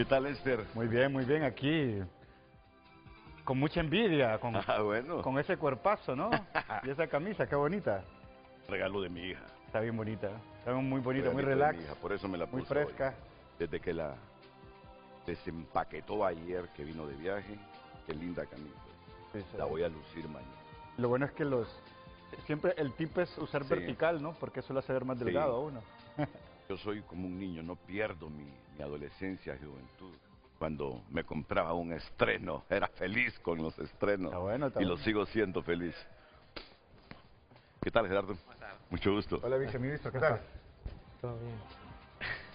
¿Qué tal, Esther? Muy bien, aquí con mucha envidia, Bueno. con ese cuerpazo, ¿no? Y esa camisa, qué bonita. Regalo de mi hija. Está bien bonita, está muy bonita, muy Regalito de relax, mi hija, por eso me la muy puse hoy. fresca. Desde que la desempaquetó ayer que vino de viaje, qué linda camisa. Sí, sí. La voy a lucir mañana. Lo bueno es que siempre el tip es usar Sí. vertical, ¿no? Porque eso lo hace ver más delgado a uno. Yo soy como un niño, no pierdo mi adolescencia y juventud. Cuando me compraba un estreno, era feliz con los estrenos. Está bueno, y lo sigo siendo feliz. ¿Qué tal, Gerardo? Mucho gusto. Hola, viceministro, ¿qué tal? Todo bien.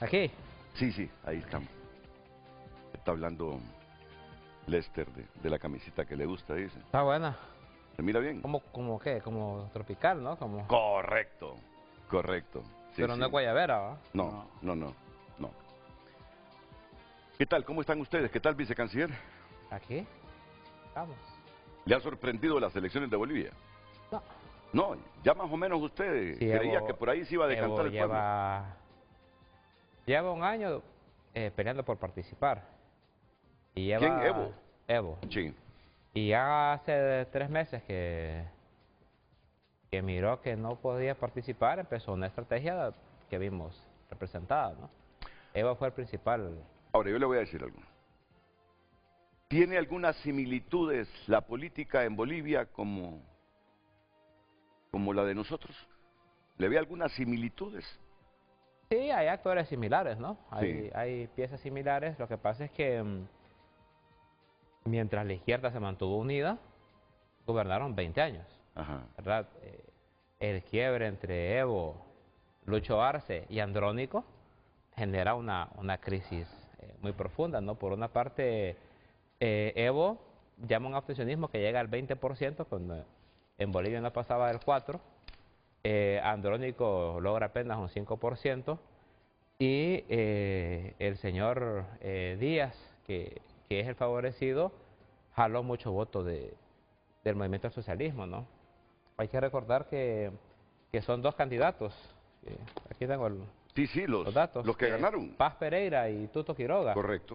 ¿Aquí? Sí, ahí estamos. Está hablando Lester de la camisita que le gusta, dice. Está buena. ¿Se mira bien? ¿Como qué? Como tropical, ¿no? Como... Correcto. Sí, Pero no es guayabera, ¿va? No. ¿Qué tal? ¿Cómo están ustedes? ¿Qué tal, vicecanciller? ¿Aquí? Vamos. ¿Le ha sorprendido las elecciones de Bolivia? No. No, ya más o menos usted Sí, creía que por ahí se iba a decantar el pueblo. Lleva un año peleando por participar. Y lleva... ¿Quién? ¿Evo? Evo. Sí. Y ya hace 3 meses que miró que no podía participar, empezó una estrategia que vimos representada, ¿no? Evo fue el principal. Ahora, yo le voy a decir algo. ¿Tiene algunas similitudes la política en Bolivia como la de nosotros? ¿Le ve algunas similitudes? Sí, hay actores similares, ¿no? Sí. Hay piezas similares. Lo que pasa es que mientras la izquierda se mantuvo unida, gobernaron 20 años. Ajá. ¿Verdad? El quiebre entre Evo, Lucho Arce y Andrónico genera una crisis muy profunda, ¿no? Por una parte, Evo llama a un abstencionismo que llega al 20%, cuando en Bolivia no pasaba del 4%. Andrónico logra apenas un 5%. Y el señor Díaz, que es el favorecido, jaló mucho voto del movimiento al socialismo, ¿no? Hay que recordar que son 2 candidatos. Aquí tengo los datos. Los que ganaron. Paz Pereira y Tuto Quiroga. Correcto.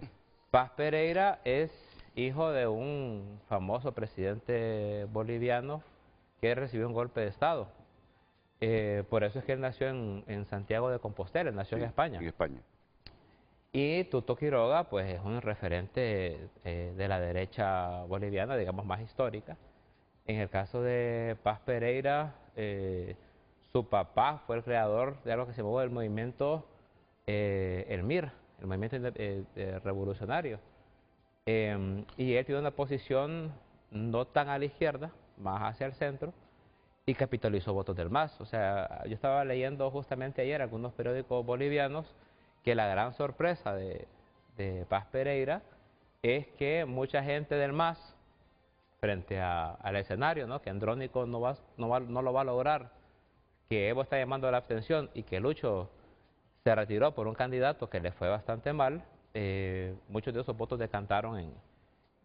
Paz Pereira es hijo de un famoso presidente boliviano que recibió un golpe de Estado. Por eso es que él nació en Santiago de Compostela, él nació en España. En España. Y Tuto Quiroga, pues es un referente de la derecha boliviana, digamos, más histórica. En el caso de Paz Pereira, su papá fue el creador de algo que se llamó el movimiento el MIR, el movimiento revolucionario. Y él tiene una posición no tan a la izquierda, más hacia el centro, y capitalizó votos del MAS. O sea, yo estaba leyendo justamente ayer algunos periódicos bolivianos que la gran sorpresa de Paz Pereira es que mucha gente del MAS, frente al escenario, ¿no? Que Andrónico no lo va a lograr, que Evo está llamando a la abstención y que Lucho se retiró por un candidato que le fue bastante mal, muchos de esos votos decantaron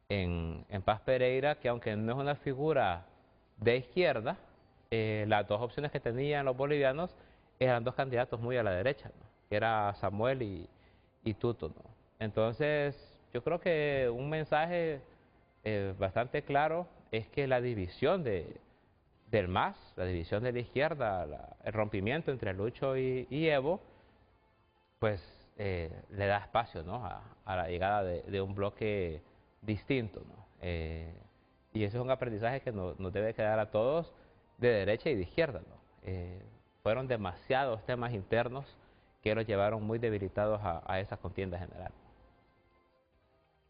en Paz Pereira, que aunque no es una figura de izquierda, las 2 opciones que tenían los bolivianos eran 2 candidatos muy a la derecha, ¿no? Que era Samuel y Tuto, ¿no? Entonces, yo creo que un mensaje bastante claro es que la división del MAS, la división de la izquierda, el rompimiento entre Lucho y Evo, pues le da espacio, ¿no? a la llegada de un bloque distinto, ¿no? Y eso es un aprendizaje que nos debe quedar a todos, de derecha y de izquierda, ¿no? Fueron demasiados temas internos que los llevaron muy debilitados a esa contienda general.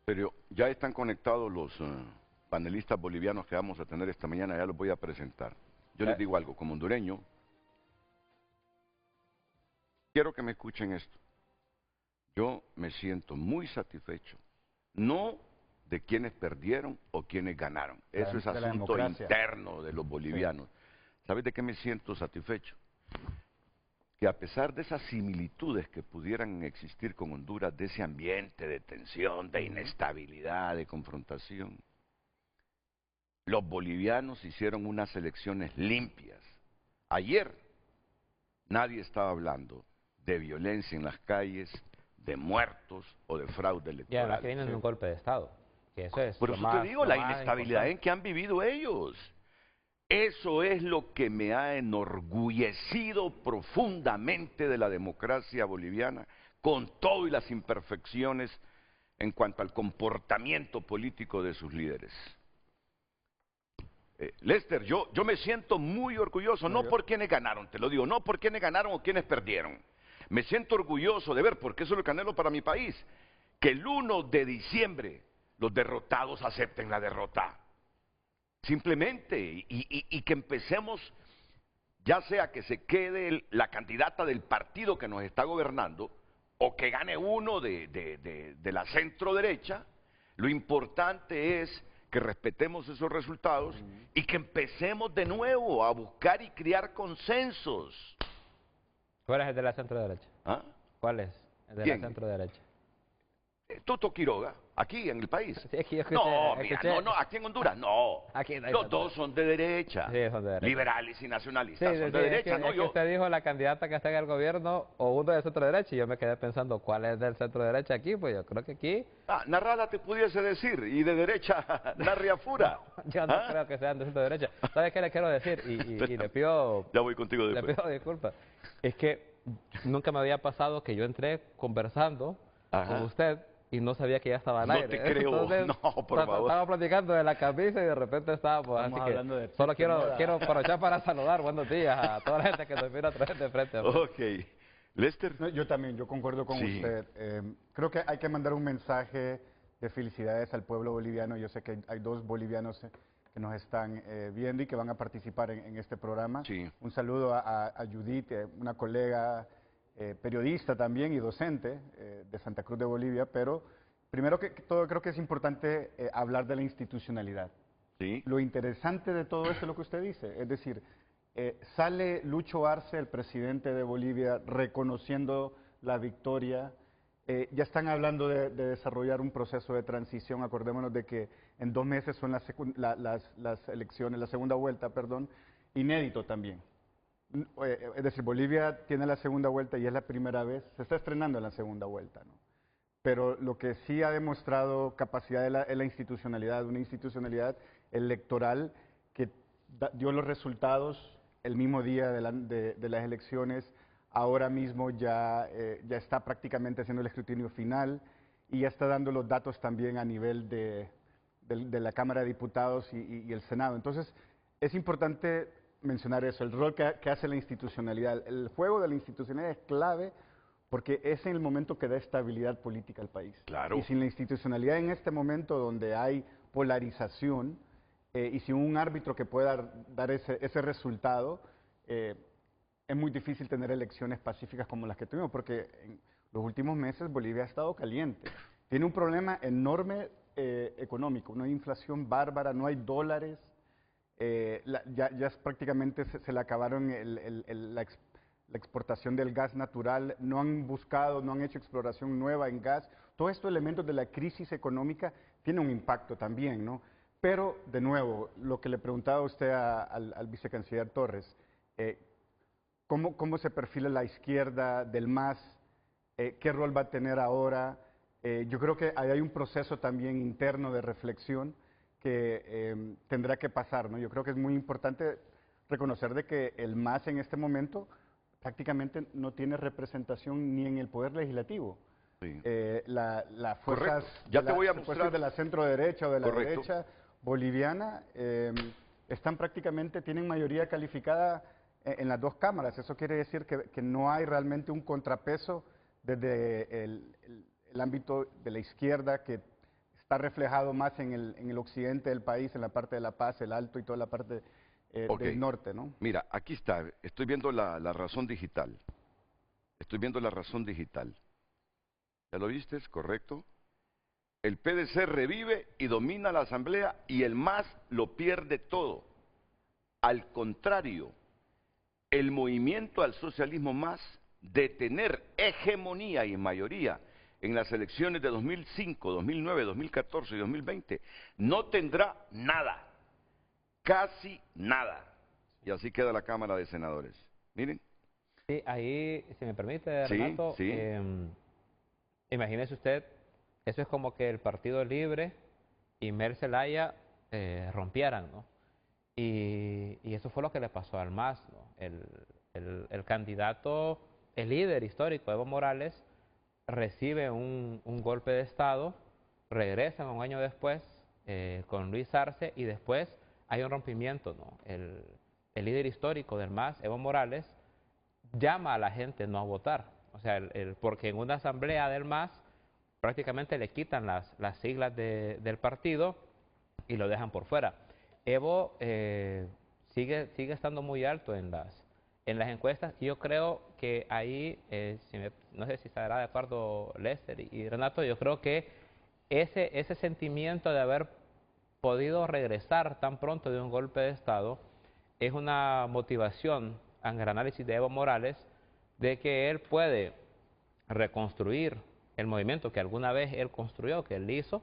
Pero ya están conectados los panelistas bolivianos que vamos a tener esta mañana, ya los voy a presentar. Yo les digo algo, como hondureño, quiero que me escuchen esto. Yo me siento muy satisfecho, no de quienes perdieron o quienes ganaron. Eso es asunto interno de los bolivianos. ¿Sabes de qué me siento satisfecho? Que a pesar de esas similitudes que pudieran existir con Honduras, de ese ambiente de tensión, de inestabilidad, de confrontación, los bolivianos hicieron unas elecciones limpias. Ayer nadie estaba hablando de violencia en las calles, de muertos o de fraude electoral. Y además que vienen de un golpe de Estado. Que eso es Por lo eso más, te digo, lo la más inestabilidad importante. en que han vivido ellos. Eso es lo que me ha enorgullecido profundamente de la democracia boliviana, con todo y las imperfecciones en cuanto al comportamiento político de sus líderes. Lester, yo me siento muy orgulloso, no por quienes ganaron, te lo digo, no por quienes ganaron o quienes perdieron. Me siento orgulloso de ver, porque eso es lo que anhelo para mi país, que el 1 de diciembre los derrotados acepten la derrota. Simplemente, y que empecemos, ya sea que se quede la candidata del partido que nos está gobernando, o que gane uno de la centro derecha, lo importante es que respetemos esos resultados y que empecemos de nuevo a buscar y crear consensos. ¿Cuál es el de la centro derecha? ¿Ah? ¿Cuál es el de ¿Quién? la centro derecha? Toto Quiroga, aquí en el país. Sí, es que yo No, mira, no, aquí en Honduras no. Aquí no hay Los tanto. dos son de derecha. Sí, son de derecha. Liberales y Sí, nacionalistas sí, son sí, de derecha, es ¿no? que usted dijo la candidata que está en el gobierno o uno de centro derecha y yo me quedé pensando cuál es del centro derecha aquí, pues yo creo que aquí... Narrala te pudiese decir, y de derecha, Narria Fura. Yo no creo que sean de centro derecha. ¿Sabes qué le quiero decir? Y le pido... Ya voy contigo Le después. pido disculpas. Es que nunca me había pasado que yo entré conversando con usted y no sabía que ya estaba al No aire. te creo, Entonces, no, por favor. Estaba platicando de la camisa y de repente estábamos, Estamos así hablando de que solo moda. quiero aprovechar para saludar. Buenos días a toda la gente que nos mira a través de frente. Ok. Lester. No, yo también, yo concuerdo con Sí. usted. Creo que hay que mandar un mensaje de felicidades al pueblo boliviano. Yo sé que hay 2 bolivianos que nos están viendo y que van a participar en este programa. Sí. Un saludo a Judith, una colega periodista también y docente de Santa Cruz de Bolivia, pero primero que todo creo que es importante hablar de la institucionalidad. Sí. Lo interesante de todo esto es lo que usted dice, es decir, sale Lucho Arce, el presidente de Bolivia, reconociendo la victoria. Ya están hablando de desarrollar un proceso de transición. Acordémonos de que en 2 meses son las elecciones, la segunda vuelta, perdón, inédito también. Es decir, Bolivia tiene la segunda vuelta y es la primera vez, se está estrenando en la segunda vuelta, ¿no? Pero lo que sí ha demostrado capacidad es la institucionalidad, una institucionalidad electoral que dio los resultados el mismo día de las elecciones. Ahora mismo ya está prácticamente haciendo el escrutinio final y ya está dando los datos también a nivel de la Cámara de Diputados y el Senado. Entonces, es importante mencionar eso, el rol que hace la institucionalidad. El juego de la institucionalidad es clave porque es en el momento que da estabilidad política al país. Claro. Y sin la institucionalidad en este momento donde hay polarización y sin un árbitro que pueda dar ese resultado, es muy difícil tener elecciones pacíficas como las que tuvimos, porque en los últimos meses Bolivia ha estado caliente. Tiene un problema enorme económico, una inflación bárbara, no hay dólares, ya prácticamente se le acabaron la exportación del gas natural, no han buscado, no han hecho exploración nueva en gas. Todos estos elementos de la crisis económica tienen un impacto también, ¿no? Pero, de nuevo, lo que le preguntaba a usted al vicecanciller Torres, ¿cómo se perfila la izquierda del MAS? ¿Qué rol va a tener ahora? Yo creo que ahí hay un proceso también interno de reflexión que tendrá que pasar, ¿no? Yo creo que es muy importante reconocer de que el MAS en este momento prácticamente no tiene representación ni en el poder legislativo. Sí. Las fuerzas Ya te voy a mostrar de la centro derecha o de la Correcto. derecha boliviana están prácticamente, tienen mayoría calificada en las 2 cámaras. Eso quiere decir que no hay realmente un contrapeso desde el ámbito de la izquierda que está reflejado más en el occidente del país, en la parte de La Paz, el Alto y toda la parte Ok. del norte, ¿no? Mira, aquí está, estoy viendo la razón digital. Estoy viendo la razón digital. ¿Ya lo viste? ¿Correcto? El PDC revive y domina la asamblea y el MAS lo pierde todo. Al contrario, el movimiento al socialismo MAS, de tener hegemonía y mayoría en las elecciones de 2005, 2009, 2014 y 2020, no tendrá nada. Casi nada. Y así queda la Cámara de Senadores. Miren. Sí, ahí, si me permite, Sí, Renato, sí. Imagínese usted, eso es como que el Partido Libre y Mel Zelaya rompieran, ¿no? Y eso fue lo que le pasó al MAS, ¿no? El candidato, el líder histórico, Evo Morales, recibe un golpe de Estado, regresan un año después con Luis Arce y después hay un rompimiento, ¿no? El líder histórico del MAS, Evo Morales, llama a la gente no a votar, o sea, porque en una asamblea del MAS prácticamente le quitan las siglas del partido y lo dejan por fuera. Evo sigue estando muy alto en las encuestas y yo creo que ahí, no sé si estará de acuerdo Lester y Renato, yo creo que ese sentimiento de haber podido regresar tan pronto de un golpe de Estado es una motivación en el análisis de Evo Morales de que él puede reconstruir el movimiento que alguna vez él construyó, que él hizo,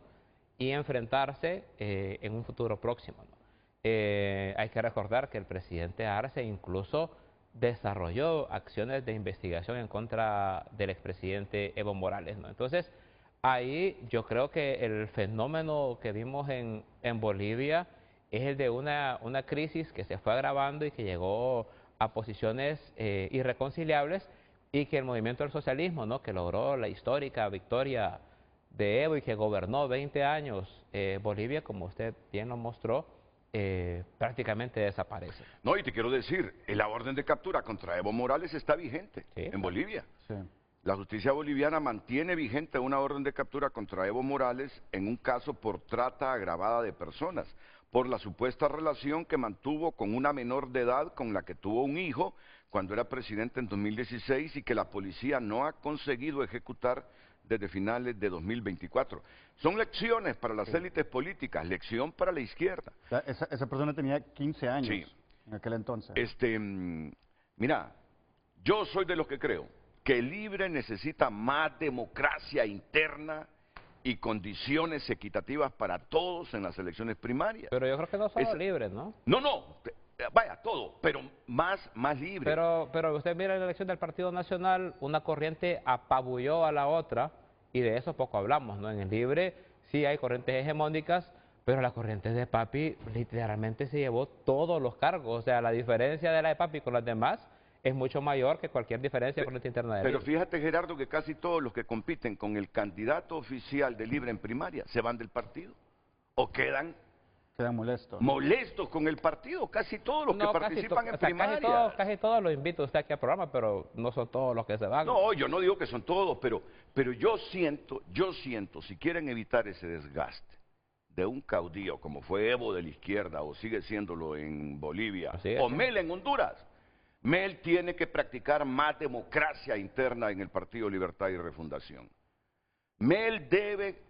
y enfrentarse en un futuro próximo, ¿no? Hay que recordar que el presidente Arce incluso desarrolló acciones de investigación en contra del expresidente Evo Morales, ¿no? Entonces, ahí yo creo que el fenómeno que vimos en Bolivia es el de una crisis que se fue agravando y que llegó a posiciones irreconciliables y que el movimiento del socialismo, ¿no?, que logró la histórica victoria de Evo y que gobernó 20 años Bolivia, como usted bien lo mostró, prácticamente desaparece. No, y te quiero decir, la orden de captura contra Evo Morales está vigente Sí, en Bolivia. Sí. La justicia boliviana mantiene vigente una orden de captura contra Evo Morales en un caso por trata agravada de personas, por la supuesta relación que mantuvo con una menor de edad con la que tuvo un hijo cuando era presidente en 2016 y que la policía no ha conseguido ejecutar desde finales de 2024. Son lecciones para las élites políticas, lección para la izquierda. Esa persona tenía 15 años Sí. en aquel entonces. Mira, yo soy de los que creo que el Libre necesita más democracia interna y condiciones equitativas para todos en las elecciones primarias. Pero yo creo que no solo libres, ¿no? No, vaya, todo, pero más libre. Pero usted mira en la elección del Partido Nacional, una corriente apabulló a la otra y de eso poco hablamos, ¿no? En el Libre sí hay corrientes hegemónicas, pero la corriente de Papi literalmente se llevó todos los cargos. O sea, la diferencia de la de Papi con las demás es mucho mayor que cualquier diferencia con la interna de Pero Libre. fíjate, Gerardo, que casi todos los que compiten con el candidato oficial de Libre en primaria se van del partido o quedan molestos. molestos con el partido, casi todos los que participan en primaria. Casi todos los invito a usted aquí al programa, pero no son todos los que se van. No, yo no digo que son todos, pero yo siento, si quieren evitar ese desgaste de un caudillo como fue Evo de la izquierda o sigue siéndolo en Bolivia, o Mel en Honduras, Mel tiene que practicar más democracia interna en el Partido Libertad y Refundación. Mel debe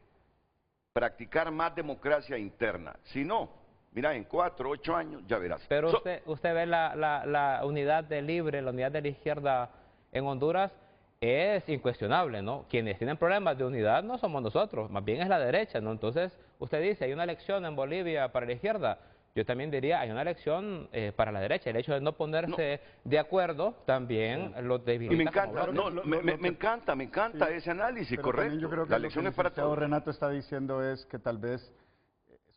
practicar más democracia interna. Si no, mira, en 4, 8 años ya verás. Pero usted ve la unidad de Libre, la unidad de la izquierda en Honduras, es incuestionable, ¿no? Quienes tienen problemas de unidad no somos nosotros, más bien es la derecha, ¿no? Entonces, usted dice, hay una elección en Bolivia para la izquierda. Yo también diría, hay una elección para la derecha. El hecho de no ponerse de acuerdo también lo debilita. Y me encanta, me encanta ese análisis, correcto. Yo creo que la elección es para todos. Renato está diciendo es que tal vez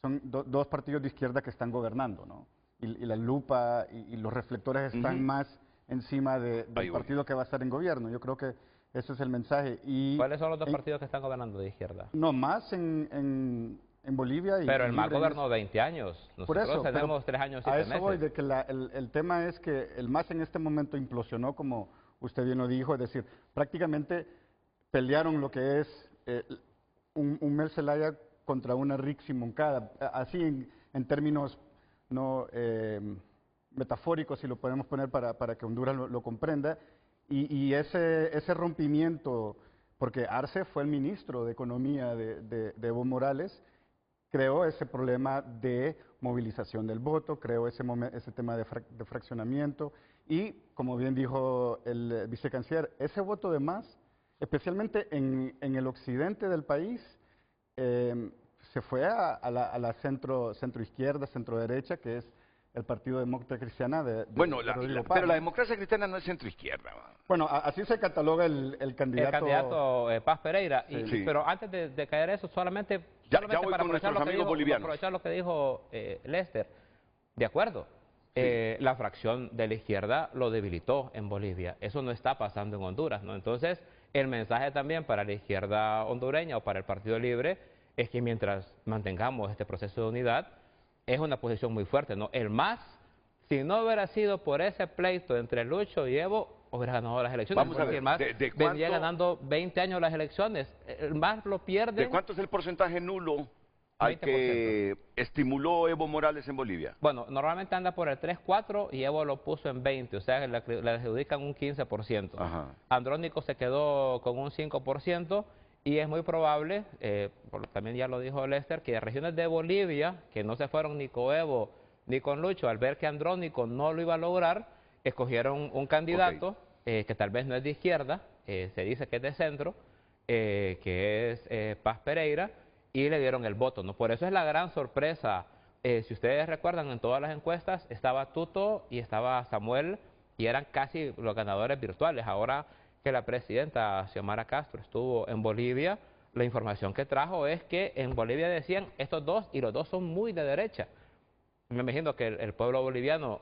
son dos partidos de izquierda que están gobernando, ¿no? Y la lupa y los reflectores están más encima del partido que va a estar en gobierno. Yo creo que ese es el mensaje. ¿Cuáles son los dos partidos que están gobernando de izquierda? No, más en Bolivia. Pero el MAS gobernó 20 años. Nosotros tenemos 3 años y 7 meses. A eso voy, de que el tema es que el MAS en este momento implosionó, como usted bien lo dijo, es decir, prácticamente pelearon lo que es un Mel Zelaya contra una Rixi Moncada, así en términos no metafóricos, si lo podemos poner para que Honduras lo comprenda, y ese rompimiento, porque Arce fue el ministro de Economía de Evo Morales, creó ese problema de movilización del voto, creó ese tema de fraccionamiento y, como bien dijo el vicecanciller, ese voto de más, especialmente en el occidente del país, se fue a la centro izquierda, centro derecha, que es el Partido Demócrata Cristiana de Bueno, Rodrigo Paz. pero la democracia cristiana no es centro-izquierda. Bueno, así se cataloga el candidato. El candidato Paz Pereira. Sí. Sí. Pero antes de caer eso, solamente Ya voy con nuestros amigos bolivianos. aprovechar lo que dijo Lester. De acuerdo. La fracción de la izquierda lo debilitó en Bolivia. Eso no está pasando en Honduras, ¿no? Entonces, el mensaje también para la izquierda hondureña o para el Partido Libre es que mientras mantengamos este proceso de unidad, es una posición muy fuerte, ¿no? El MAS, si no hubiera sido por ese pleito entre Lucho y Evo, hubiera ganado las elecciones. Vamos a ver, el MAS ¿de venía cuánto? ganando 20 años las elecciones. El MAS lo pierde. ¿De cuánto es el porcentaje nulo al 20%. que estimuló Evo Morales en Bolivia? Bueno, normalmente anda por el 3-4 y Evo lo puso en 20, o sea, le adjudican un 15%. Ajá. Andrónico se quedó con un 5% y es muy probable, también ya lo dijo Lester, que regiones de Bolivia, que no se fueron ni con Evo ni con Lucho, al ver que Andrónico no lo iba a lograr, escogieron un candidato que tal vez no es de izquierda, se dice que es de centro, que es Paz Pereira, y le dieron el voto, ¿no? Por eso es la gran sorpresa. Si ustedes recuerdan, en todas las encuestas estaba Tuto y estaba Samuel, y eran casi los ganadores virtuales. Ahora que la presidenta Xiomara Castro estuvo en Bolivia, la información que trajo es que en Bolivia decían estos dos, y los dos son muy de derecha. Me imagino que el pueblo boliviano,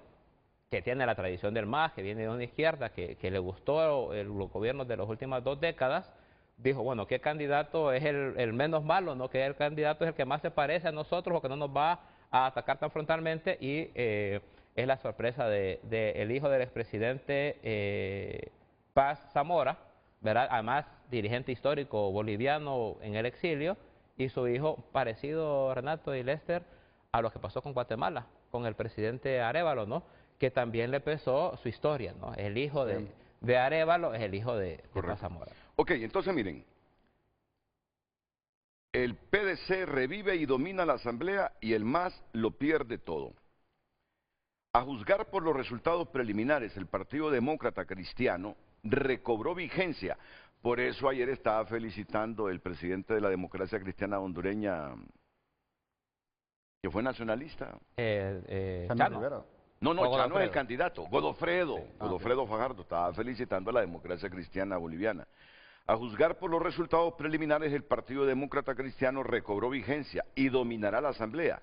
que tiene la tradición del MAS, que viene de una izquierda, que le gustó los gobiernos de las últimas 2 décadas, dijo, bueno, ¿qué candidato es el menos malo, no? ¿Qué el candidato es el que más se parece a nosotros o que no nos va a atacar tan frontalmente? Y es la sorpresa del hijo del expresidente Paz Zamora, ¿verdad? Además, dirigente histórico boliviano en el exilio, y su hijo parecido, Renato y Lester, a lo que pasó con Guatemala, con el presidente Arévalo, ¿no? Que también le pesó su historia, ¿no? El hijo de Arévalo es el hijo de Paz Zamora. Ok, entonces miren, el PDC revive y domina la Asamblea y el MAS lo pierde todo. A juzgar por los resultados preliminares, el Partido Demócrata Cristiano recobró vigencia. Por eso ayer estaba felicitando el presidente de la democracia cristiana hondureña, que fue nacionalista. Chano. No, Godofredo. Chano es el candidato, Godofredo. Sí. Godofredo Fajardo estaba felicitando a la democracia cristiana boliviana. A juzgar por los resultados preliminares, el Partido Demócrata Cristiano recobró vigencia y dominará la Asamblea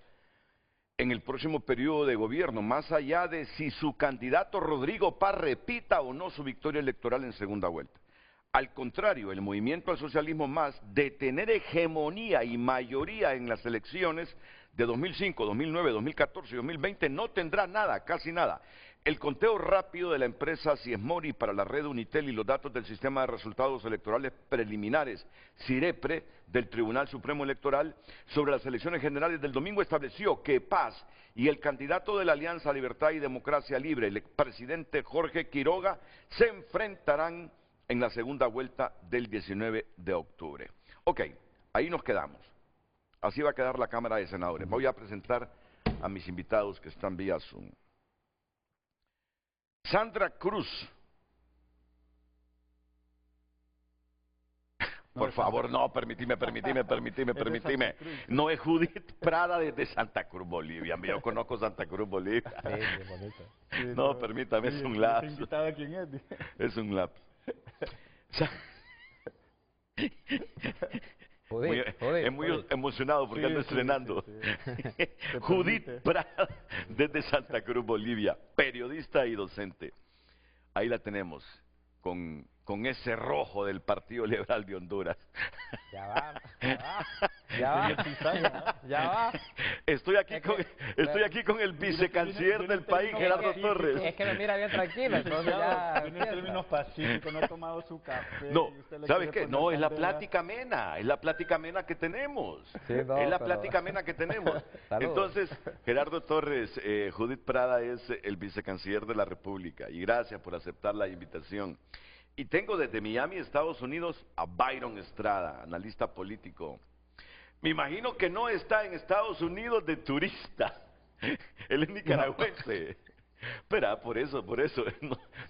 en el próximo periodo de gobierno, más allá de si su candidato Rodrigo Paz repita o no su victoria electoral en segunda vuelta. Al contrario, el movimiento al socialismo MAS, de tener hegemonía y mayoría en las elecciones de 2005, 2009, 2014 y 2020, no tendrá nada, casi nada. El conteo rápido de la empresa Ciesmori para la red Unitel y los datos del sistema de resultados electorales preliminares, CIREPRE, del Tribunal Supremo Electoral, sobre las elecciones generales del domingo estableció que Paz y el candidato de la Alianza Libertad y Democracia Libre, el expresidente Jorge Quiroga, se enfrentarán en la segunda vuelta del 19 de octubre. Ok, ahí nos quedamos. Así va a quedar la Cámara de Senadores. Voy a presentar a mis invitados que están vía Zoom. Sandra Cruz. Por favor, no, permitime. No es Judith Prada desde Santa Cruz, Bolivia. Yo conozco Santa Cruz, Bolivia. Sí, bonito. Sí, No, permítame, es un lapso. ¿Invitada quién es? Es un lapso. Es muy emocionado porque ando estrenando. Sí. Judith Prada, desde Santa Cruz, Bolivia, periodista y docente. Ahí la tenemos, con ese rojo del Partido Liberal de Honduras. Ya va. Estoy aquí con el vicecanciller del país, Gerardo Torres. Es que me mira bien tranquilo, entonces ya... Tiene términos pacíficos, no ha tomado su café. No, y usted le ¿sabes quiere qué? poner No, es la candela. plática amena, es la plática amena que tenemos. Sí, no, es la pero- plática amena que tenemos. Saludos. Entonces, Gerardo Torres, Judith Prada es el vicecanciller de la República y gracias por aceptar la invitación. Y tengo desde Miami, Estados Unidos, a Byron Estrada, analista político. Me imagino que no está en Estados Unidos de turista. Él es nicaragüense. Pero por eso,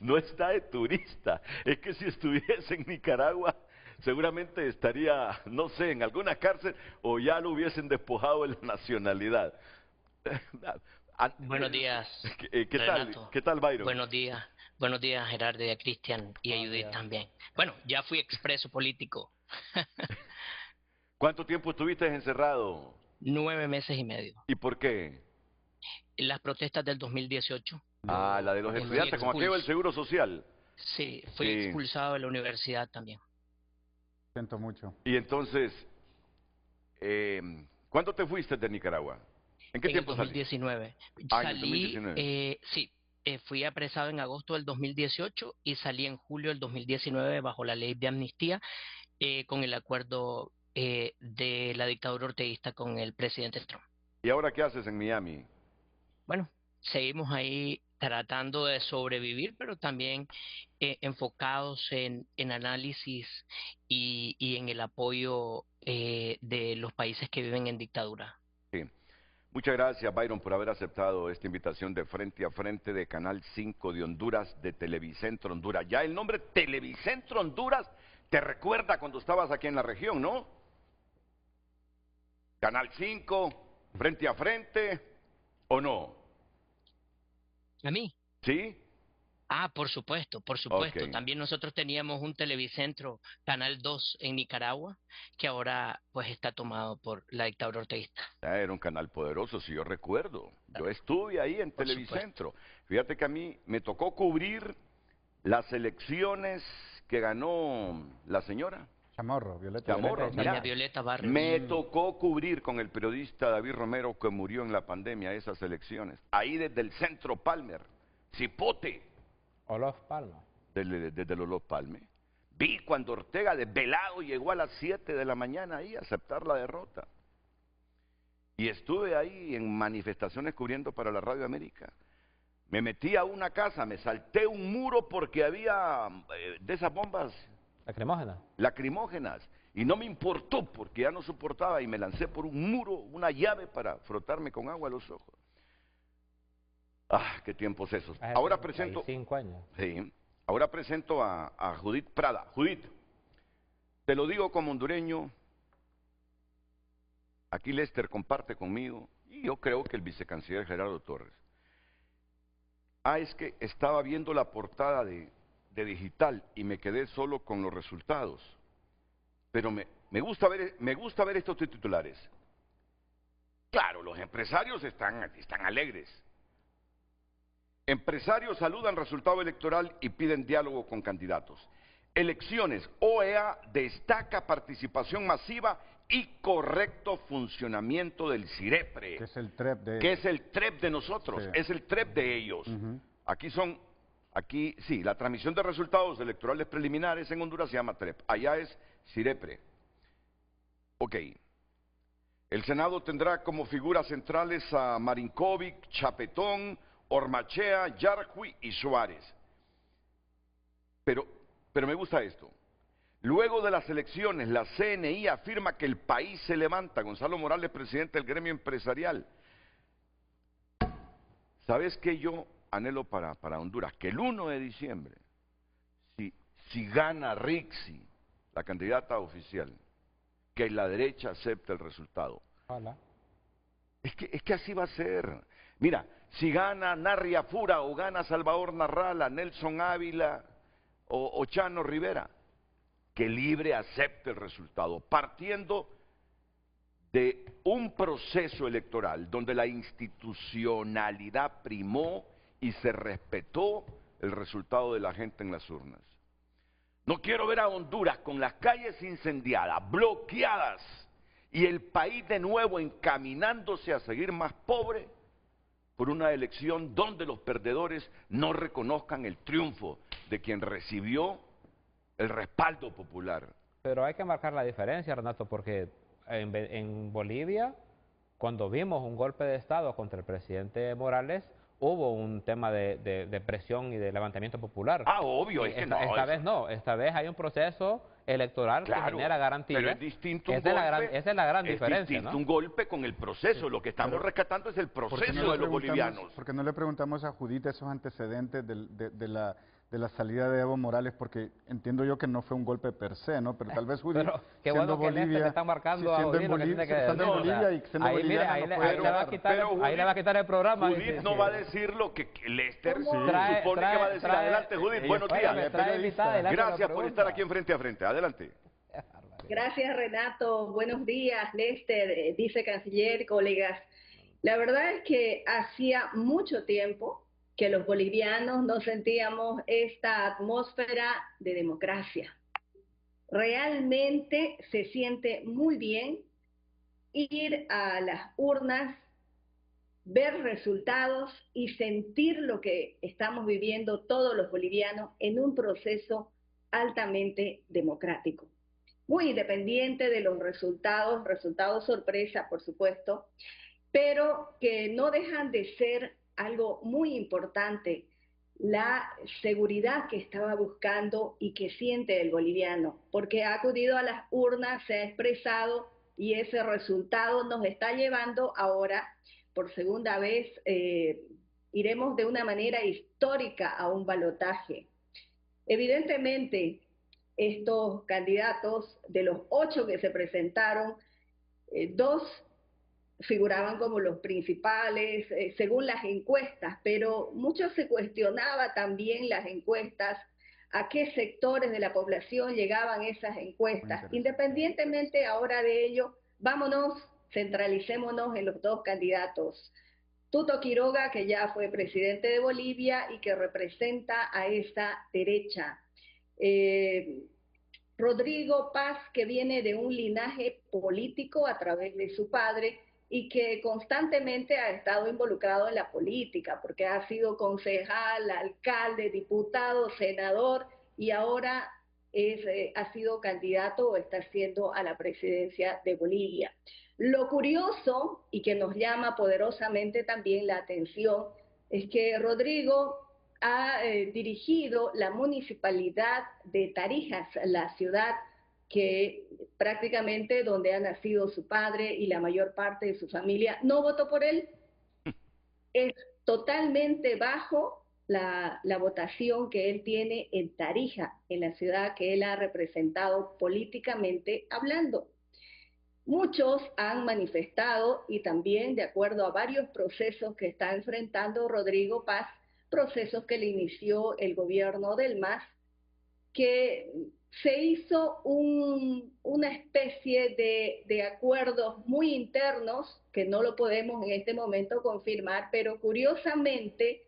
no está de turista. Es que si estuviese en Nicaragua, seguramente estaría, no sé, en alguna cárcel o ya lo hubiesen despojado de la nacionalidad. Buenos días, ¿Qué Renato. tal? ¿Qué tal, Byron? Buenos días, Gerardo y a Cristian y a Judith también. Bueno, ya fui expreso político. ¿Cuánto tiempo estuviste encerrado? 9 meses y medio. ¿Y por qué? Las protestas del 2018. La de los estudiantes, como aquello del Seguro Social. Sí, fui expulsado de la universidad también. Siento mucho. Y entonces, ¿cuándo te fuiste de Nicaragua? ¿En qué tiempo saliste? En el 2019. En el 2019. Fui apresado en agosto del 2018 y salí en julio del 2019 bajo la ley de amnistía con el acuerdo de la dictadura orteguista con el presidente Trump. ¿Y ahora qué haces en Miami? Bueno, seguimos ahí tratando de sobrevivir, pero también enfocados en análisis y en el apoyo de los países que viven en dictadura. Sí. Muchas gracias, Byron, por haber aceptado esta invitación de Frente a Frente de Canal 5 de Honduras, de Televicentro Honduras. Ya el nombre Televicentro Honduras te recuerda cuando estabas aquí en la región, ¿no? Canal 5, Frente a Frente, ¿o no? ¿A mí? ¿Sí? Por supuesto, por supuesto. Okay. También nosotros teníamos un Televicentro, Canal 2 en Nicaragua, que ahora pues está tomado por la dictadura orteguista. Era un canal poderoso, si yo recuerdo. Yo estuve ahí en Televicentro. Fíjate que a mí me tocó cubrir las elecciones que ganó la señora. Chamorro, Violeta. Violeta Barrios. Me tocó cubrir con el periodista David Romero, que murió en la pandemia, esas elecciones. Ahí desde el Centro Palmer, Cipote. Olof Palme. Desde el Olof Palme. Vi cuando Ortega desvelado llegó a las 7 de la mañana ahí a aceptar la derrota. Y estuve ahí en manifestaciones cubriendo para la Radio América. Me metí a una casa, me salté un muro porque había de esas bombas lacrimógenas. Y no me importó porque ya no soportaba y me lancé por un muro, una llave para frotarme con agua los ojos. Qué tiempos esos. Ahora presento... 5 años. Sí. Ahora presento a Judith Prada. Judith, te lo digo como hondureño, aquí Lester comparte conmigo, y yo creo que el vicecanciller Gerardo Torres. Es que estaba viendo la portada de digital y me quedé solo con los resultados. Pero me gusta ver estos titulares. Claro, los empresarios están alegres. Empresarios saludan resultado electoral y piden diálogo con candidatos. Elecciones, OEA destaca participación masiva y correcto funcionamiento del CIREPRE. Que es el TREP de ellos. Que es el TREP de nosotros, sí. Es el TREP de ellos. Aquí sí, la transmisión de resultados electorales preliminares en Honduras se llama TREP, allá es CIREPRE. Ok. El Senado tendrá como figuras centrales a Marinkovic, Chapetón, Ormachea, Yarqui y Suárez. Pero me gusta esto. Luego de las elecciones, la CNI afirma que el país se levanta. Gonzalo Morales, presidente del gremio empresarial. ¿Sabes qué yo anhelo para Honduras? Que el 1 de diciembre, si gana Rixi, la candidata oficial, que la derecha acepte el resultado. Hola. Es que así va a ser. Mira, si gana Narria Fura o gana Salvador Narrala, Nelson Ávila o Chano Rivera, que Libre acepte el resultado, partiendo de un proceso electoral donde la institucionalidad primó y se respetó el resultado de la gente en las urnas. No quiero ver a Honduras con las calles incendiadas, bloqueadas, y el país de nuevo encaminándose a seguir más pobre por una elección donde los perdedores no reconozcan el triunfo de quien recibió el respaldo popular. Pero hay que marcar la diferencia, Renato, porque en Bolivia, cuando vimos un golpe de Estado contra el presidente Morales, hubo un tema de presión y de levantamiento popular. Obvio, es que no. Esta vez no, esta vez hay un proceso electoral que genera garantías. Pero es distinto esa es la gran diferencia, es distinto, ¿no? Un golpe con el proceso. Lo que estamos rescatando es el proceso de los bolivianos. ¿Por qué no le preguntamos a Judith esos antecedentes de la salida de Evo Morales, porque entiendo yo que no fue un golpe per se, ¿no? Pero tal vez Judith, Pero qué siendo bueno que Lester Bolivia, le está marcando a siendo en Judith lo que Bolivia, tiene que estando en decir. Bolivia y siendo Ahí, mire, boliviana, ahí, no le, puede ahí le va a hablar. quitar, ahí le va a quitar el programa. Judith no va a decir lo que Lester Trae- supone que va a decir. trae- Adelante, Judith, ella buenos es días. Me trae invitada y le hace la Gracias por estar pregunta. aquí en Frente a Frente. Adelante. Gracias, Renato. Buenos días, Lester, vicecanciller, colegas. La verdad es que hacía mucho tiempo que los bolivianos no sentíamos esta atmósfera de democracia. Realmente se siente muy bien ir a las urnas, ver resultados y sentir lo que estamos viviendo todos los bolivianos en un proceso altamente democrático. Muy independiente de los resultados, resultados sorpresa, por supuesto, pero que no dejan de ser algo muy importante, la seguridad que estaba buscando y que siente el boliviano, porque ha acudido a las urnas, se ha expresado y ese resultado nos está llevando ahora, por segunda vez, iremos de una manera histórica a un balotaje. Evidentemente, estos candidatos, de los 8 que se presentaron, 2 figuraban como los principales, según las encuestas, pero mucho se cuestionaba también las encuestas, a qué sectores de la población llegaban esas encuestas. Independientemente ahora de ello, vámonos, centralicémonos en los 2 candidatos. Tuto Quiroga, que ya fue presidente de Bolivia y que representa a esa derecha. Rodrigo Paz, que viene de un linaje político a través de su padre y que constantemente ha estado involucrado en la política, porque ha sido concejal, alcalde, diputado, senador y ahora ha sido candidato o está siendo a la presidencia de Bolivia. Lo curioso y que nos llama poderosamente también la atención es que Rodrigo ha dirigido la municipalidad de Tarijas, la ciudad que prácticamente donde ha nacido su padre y la mayor parte de su familia no votó por él. Es totalmente bajo la votación que él tiene en Tarija, en la ciudad que él ha representado políticamente hablando. Muchos han manifestado, y también de acuerdo a varios procesos que está enfrentando Rodrigo Paz, procesos que le inició el gobierno del MAS, que se hizo una especie de acuerdos muy internos, que no lo podemos en este momento confirmar, pero curiosamente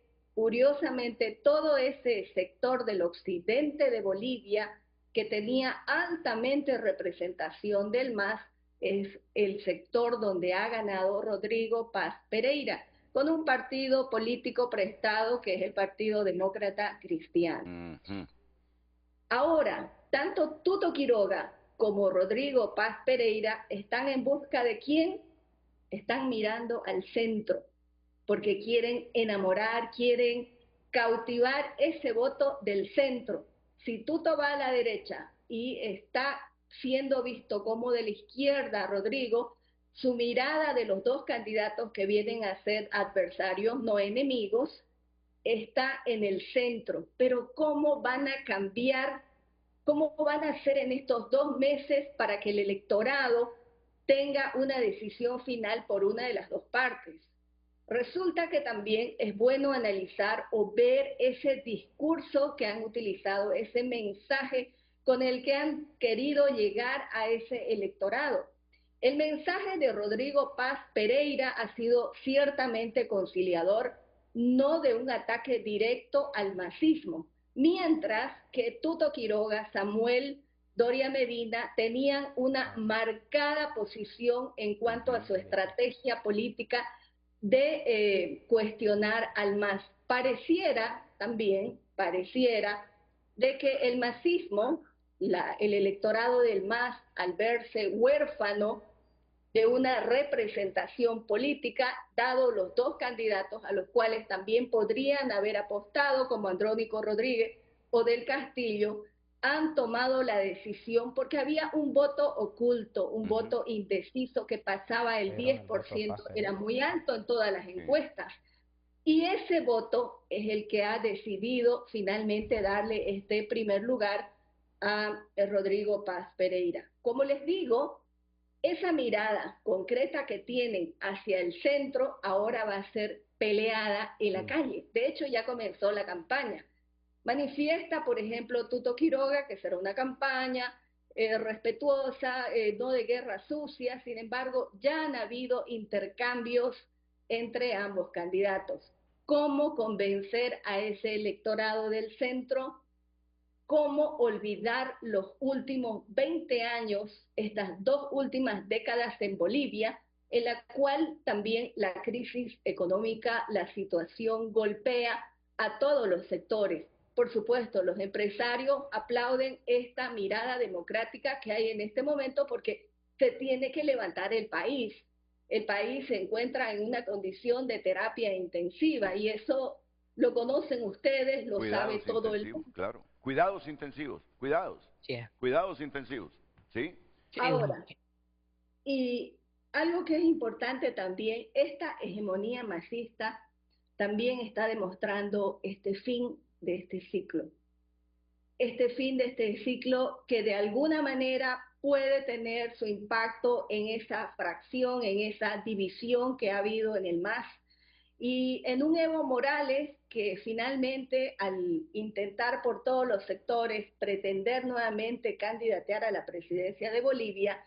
todo ese sector del occidente de Bolivia, que tenía altamente representación del MAS, es el sector donde ha ganado Rodrigo Paz Pereira, con un partido político prestado que es el Partido Demócrata Cristiano. Ahora, tanto Tuto Quiroga como Rodrigo Paz Pereira están en busca de quién, están mirando al centro, porque quieren enamorar, quieren cautivar ese voto del centro. Si Tuto va a la derecha y está siendo visto como de la izquierda Rodrigo, su mirada de los 2 candidatos que vienen a ser adversarios, no enemigos, está en el centro. Pero ¿cómo van a cambiar? ¿Cómo van a hacer en estos 2 meses para que el electorado tenga una decisión final por una de las 2 partes? Resulta que también es bueno analizar o ver ese discurso que han utilizado, ese mensaje con el que han querido llegar a ese electorado. El mensaje de Rodrigo Paz Pereira ha sido ciertamente conciliador, no de un ataque directo al masismo, mientras que Tuto Quiroga, Samuel Doria Medina tenían una marcada posición en cuanto a su estrategia política de cuestionar al MAS. Pareciera de que el masismo, el electorado del MAS, al verse huérfano de una representación política, dado los 2 candidatos a los cuales también podrían haber apostado, como Andrónico Rodríguez o del Castillo, han tomado la decisión porque había un voto oculto, un voto indeciso que pasaba el 10%, era muy alto en todas las encuestas. Y ese voto es el que ha decidido finalmente darle este primer lugar a Rodrigo Paz Pereira. Como les digo, esa mirada concreta que tienen hacia el centro ahora va a ser peleada en la calle. De hecho, ya comenzó la campaña. Manifiesta, por ejemplo, Tuto Quiroga, que será una campaña respetuosa, no de guerra sucia. Sin embargo, ya han habido intercambios entre ambos candidatos. ¿Cómo convencer a ese electorado del centro? ¿Cómo olvidar los últimos 20 años, estas 2 últimas décadas en Bolivia, en la cual también la crisis económica, la situación golpea a todos los sectores? Por supuesto, los empresarios aplauden esta mirada democrática que hay en este momento porque se tiene que levantar el país. El país se encuentra en una condición de terapia intensiva y eso lo conocen ustedes, lo sabe todo el mundo. Claro. Cuidados intensivos, cuidados. Yeah. Cuidados intensivos, ¿sí? Ahora, y algo que es importante también, esta hegemonía masista también está demostrando este fin de este ciclo. Este fin de este ciclo que de alguna manera puede tener su impacto en esa fracción, en esa división que ha habido en el MAS, y en un Evo Morales que finalmente al intentar por todos los sectores pretender nuevamente candidatear a la presidencia de Bolivia,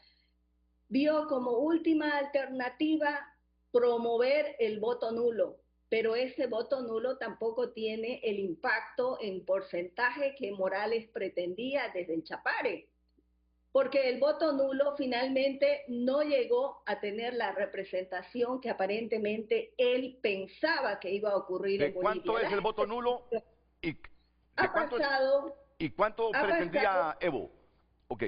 vio como última alternativa promover el voto nulo, pero ese voto nulo tampoco tiene el impacto en porcentaje que Morales pretendía desde el Chapare, porque el voto nulo finalmente no llegó a tener la representación que aparentemente él pensaba que iba a ocurrir en Bolivia. ¿De cuánto es el voto nulo? ¿Y cuánto pretendía Evo? Ok.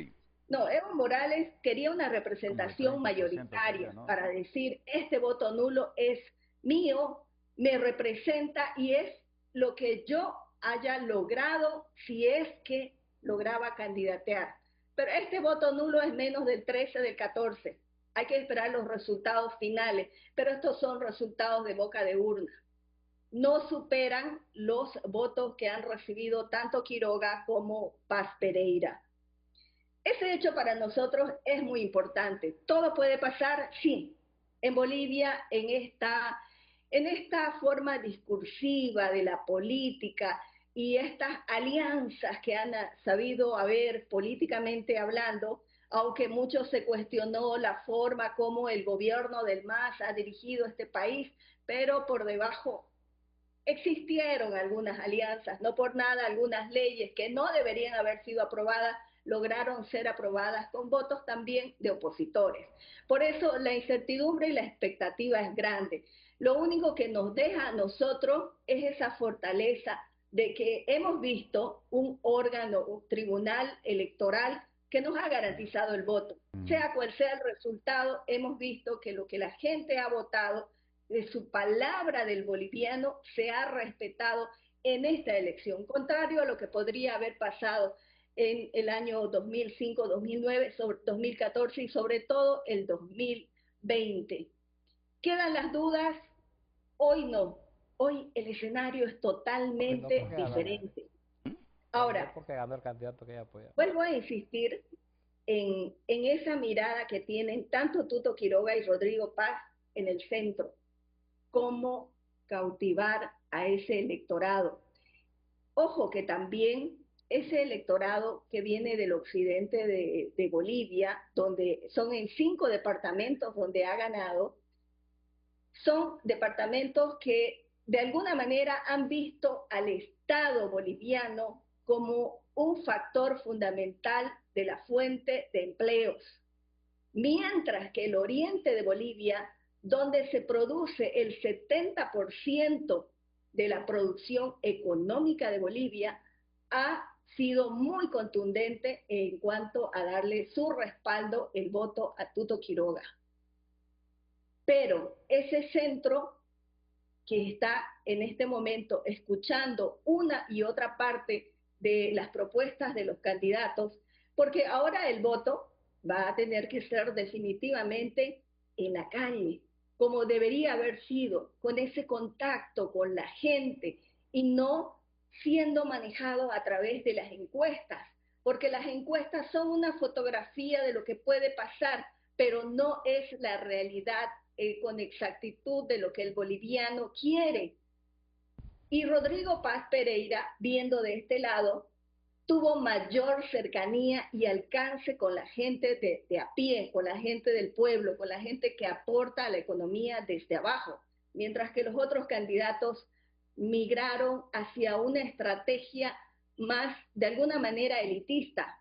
No, Evo Morales quería una representación mayoritaria, ¿no? Para decir, este voto nulo es mío, me representa y es lo que yo haya logrado si es que lograba candidatear. Pero este voto nulo es menos del 13, del 14. Hay que esperar los resultados finales, pero estos son resultados de boca de urna. No superan los votos que han recibido tanto Quiroga como Paz Pereira. Ese hecho para nosotros es muy importante. ¿Todo puede pasar? Sí. En Bolivia, en esta forma discursiva de la política y estas alianzas que han sabido haber políticamente hablando, aunque mucho se cuestionó la forma como el gobierno del MAS ha dirigido este país, pero por debajo existieron algunas alianzas, no por nada algunas leyes que no deberían haber sido aprobadas lograron ser aprobadas con votos también de opositores. Por eso la incertidumbre y la expectativa es grande. Lo único que nos deja a nosotros es esa fortaleza de que hemos visto un órgano, un tribunal electoral que nos ha garantizado el voto. Sea cual sea el resultado, hemos visto que lo que la gente ha votado, de su palabra del boliviano, se ha respetado en esta elección, contrario a lo que podría haber pasado en el año 2005, 2009, 2014 y sobre todo el 2020. ¿Quedan las dudas? Hoy no. Hoy el escenario es totalmente diferente. Ahora, porque ganó el candidato que ella apoya. Vuelvo a insistir en esa mirada que tienen tanto Tuto Quiroga y Rodrigo Paz en el centro. Cómo cautivar a ese electorado. Ojo que también ese electorado que viene del occidente de Bolivia, donde son en 5 departamentos donde ha ganado, son departamentos que de alguna manera han visto al Estado boliviano como un factor fundamental de la fuente de empleos. Mientras que el oriente de Bolivia, donde se produce el 70% de la producción económica de Bolivia, ha sido muy contundente en cuanto a darle su respaldo, el voto a Tuto Quiroga. Pero ese centro que está en este momento escuchando una y otra parte de las propuestas de los candidatos, porque ahora el voto va a tener que ser definitivamente en la calle, como debería haber sido, con ese contacto con la gente y no siendo manejado a través de las encuestas, porque las encuestas son una fotografía de lo que puede pasar, pero no es la realidad con exactitud de lo que el boliviano quiere. Y Rodrigo Paz Pereira, viendo de este lado, tuvo mayor cercanía y alcance con la gente de a pie, con la gente del pueblo, con la gente que aporta a la economía desde abajo, mientras que los otros candidatos migraron hacia una estrategia más, de alguna manera, elitista,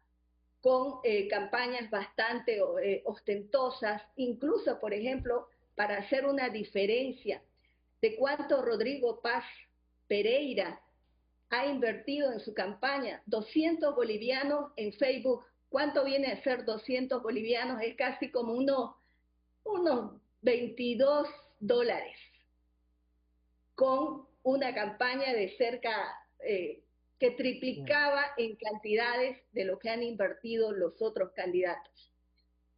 con campañas bastante ostentosas, incluso, por ejemplo, para hacer una diferencia de cuánto Rodrigo Paz Pereira ha invertido en su campaña, 200 bolivianos en Facebook. ¿Cuánto viene a ser 200 bolivianos? Es casi como unos $22, con una campaña de cerca, que triplicaba en cantidades de lo que han invertido los otros candidatos.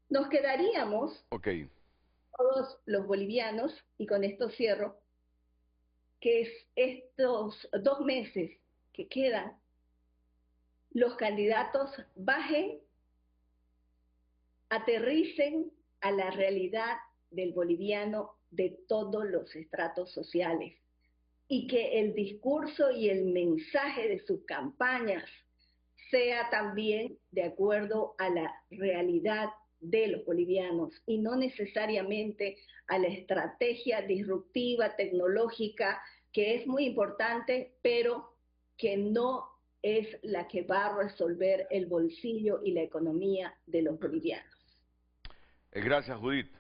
Nos quedaríamos, todos los bolivianos, y con esto cierro, que es estos 2 meses que quedan, los candidatos bajen, aterricen a la realidad del boliviano de todos los estratos sociales, y que el discurso y el mensaje de sus campañas sea también de acuerdo a la realidad de los bolivianos y no necesariamente a la estrategia disruptiva, tecnológica, que es muy importante, pero que no es la que va a resolver el bolsillo y la economía de los bolivianos. Gracias, Judith.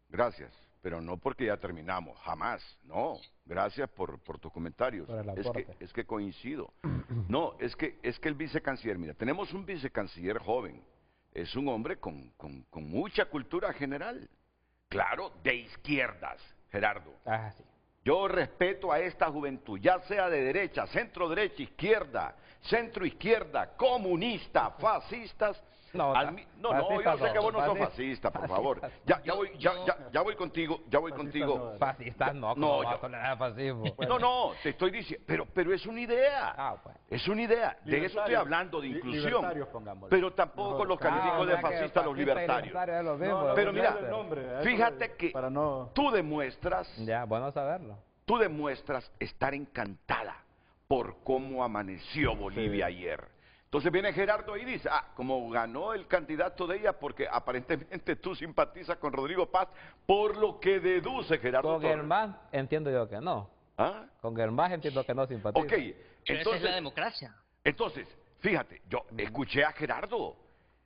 Gracias. Pero no porque ya terminamos, jamás. No, gracias por tus comentarios. Es que coincido. No, es que el vicecanciller, mira, tenemos un vicecanciller joven. Es un hombre con mucha cultura general. Claro, de izquierdas, Gerardo. Sí. Yo respeto a esta juventud, ya sea de derecha, centro derecha, izquierda, centro izquierda, comunista, fascistas. No, yo sé que vos no sos fascista, por favor. Ya voy contigo, Fascistas no, ¿cómo vas a tolerar fascismo? No, te estoy diciendo, pero es una idea. Es una idea. De eso estoy hablando, de inclusión. Pero tampoco los califico de fascistas los libertarios. Pero mira, fíjate que tú demuestras... Ya, bueno saberlo. Tú demuestras estar encantada por cómo amaneció Bolivia ayer. Entonces viene Gerardo y dice, como ganó el candidato de ella, porque aparentemente tú simpatizas con Rodrigo Paz, por lo que deduce Gerardo Con Germán entiendo yo que no. Con Germán entiendo que no simpatiza. Pero esa es la democracia. Entonces, fíjate, yo escuché a Gerardo.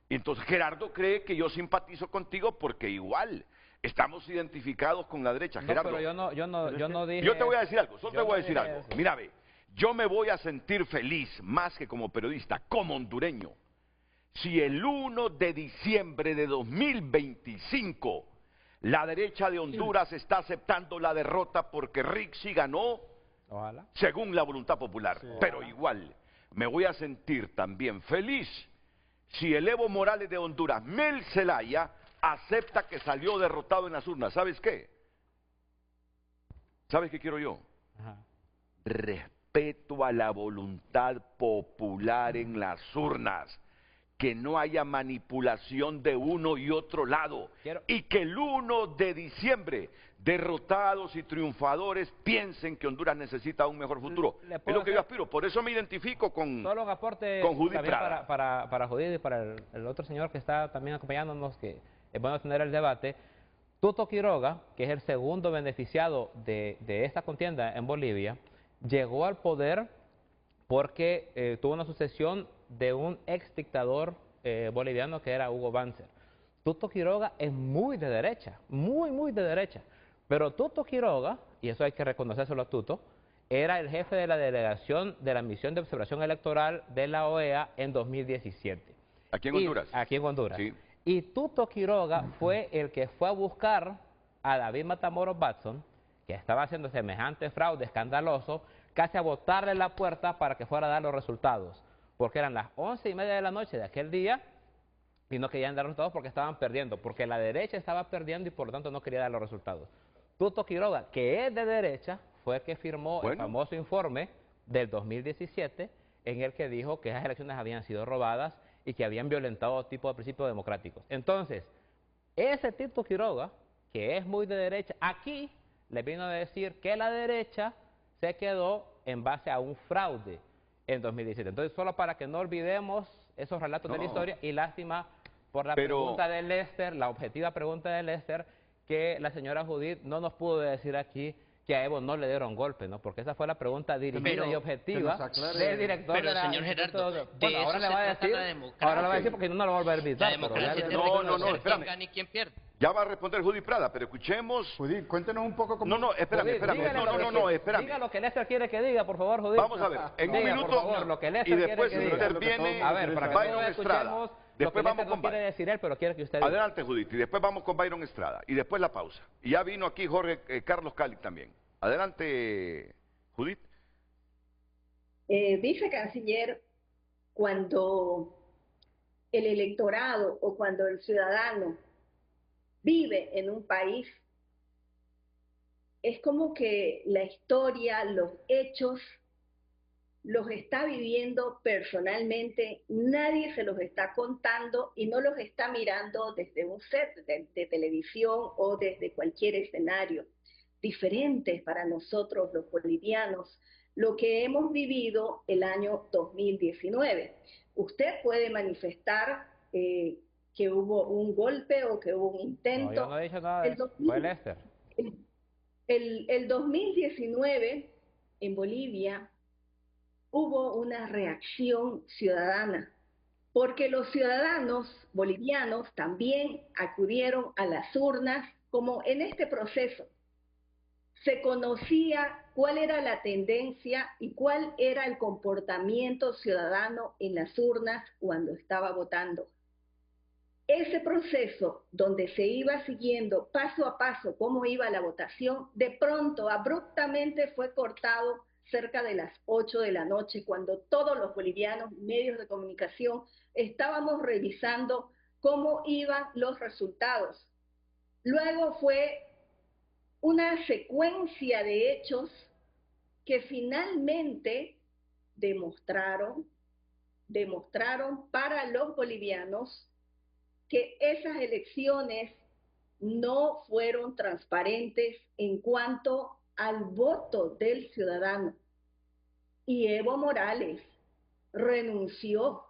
Entonces Gerardo cree que yo simpatizo contigo porque igual estamos identificados con la derecha. Gerardo, pero yo no dije... Yo te voy a decir algo, solo te voy a decir algo. Mira, ve. Yo me voy a sentir feliz, más que como periodista, como hondureño, si el 1 de diciembre de 2025 la derecha de Honduras está aceptando la derrota porque Rixi ganó, ojalá, según la voluntad popular. Pero igual, me voy a sentir también feliz si el Evo Morales de Honduras, Mel Zelaya, acepta que salió derrotado en las urnas. ¿Sabes qué? ¿Sabes qué quiero yo? Respeto a la voluntad popular en las urnas, que no haya manipulación de uno y otro lado, y que el 1 de diciembre derrotados y triunfadores piensen que Honduras necesita un mejor futuro. Es lo que yo aspiro, por eso me identifico con Judith Prada. Para Judith y para el otro señor que está también acompañándonos, que es bueno tener el debate. Tuto Quiroga, que es el segundo beneficiado de esta contienda en Bolivia, llegó al poder porque tuvo una sucesión de un ex dictador boliviano que era Hugo Banzer. Tuto Quiroga es muy de derecha, muy de derecha. Pero Tuto Quiroga, y eso hay que reconocérselo a Tuto, era el jefe de la delegación de la misión de observación electoral de la OEA en 2017. ¿Aquí en Honduras? Aquí en Honduras. Sí. Y Tuto Quiroga fue el que fue a buscar a David Matamoros Watson, que estaba haciendo semejante fraude escandaloso, casi a botarle la puerta para que fuera a dar los resultados. Porque eran las 11:30 de la noche de aquel día y no querían dar resultados porque estaban perdiendo, porque la derecha estaba perdiendo y por lo tanto no quería dar los resultados. Tuto Quiroga, que es de derecha, fue el que firmó el famoso informe del 2017 en el que dijo que esas elecciones habían sido robadas y que habían violentado todo tipo de principios democráticos. Entonces, ese Tito Quiroga, que es muy de derecha, aquí le vino a decir que la derecha se quedó en base a un fraude en 2017. Entonces, solo para que no olvidemos esos relatos de la historia, y lástima por la pregunta de Lester, la objetiva pregunta de Lester, que la señora Judith no nos pudo decir aquí que a Evo no le dieron golpe, ¿no? Porque esa fue la pregunta dirigida y objetiva del director de la... Señor Gerardo, bueno, ahora le va a decir, ahora le va a decir porque no lo va a volver a invitar. La democracia no, espérame. quién gana y quién pierde. Ya va a responder Judith Prada, pero escuchemos... Judith, cuéntenos un poco cómo... No, espérame. Espérame. Diga lo que Lester quiere que diga, por favor, Judith. Vamos a ver, en un minuto, por favor, lo que Lester y después quiere que diga. interviene A ver, para que Byron todos Estrada. escuchemos Después lo que vamos Lester con no quiere decir él, pero quiere que usted diga. Adelante, Judith, y después vamos con Byron Estrada, y después la pausa. Y ya vino aquí Jorge Carlos Cali también. Adelante, Judith. Vicecanciller, cuando el electorado o cuando el ciudadano vive en un país, es como que la historia, los hechos, los está viviendo personalmente, nadie se los está contando y no los está mirando desde un set de televisión o desde cualquier escenario. Diferentes para nosotros los bolivianos, lo que hemos vivido el año 2019. Usted puede manifestar que hubo un golpe o que hubo un intento. No, yo no he dicho nada de eso. Fue Lester. El 2019 en Bolivia hubo una reacción ciudadana, porque los ciudadanos bolivianos también acudieron a las urnas, como en este proceso se conocía cuál era la tendencia y cuál era el comportamiento ciudadano en las urnas cuando estaba votando. Ese proceso donde se iba siguiendo paso a paso cómo iba la votación, de pronto, abruptamente fue cortado cerca de las 8 de la noche, cuando todos los bolivianos, medios de comunicación, estábamos revisando cómo iban los resultados. Luego fue una secuencia de hechos que finalmente demostraron para los bolivianos que esas elecciones no fueron transparentes en cuanto al voto del ciudadano. Y Evo Morales renunció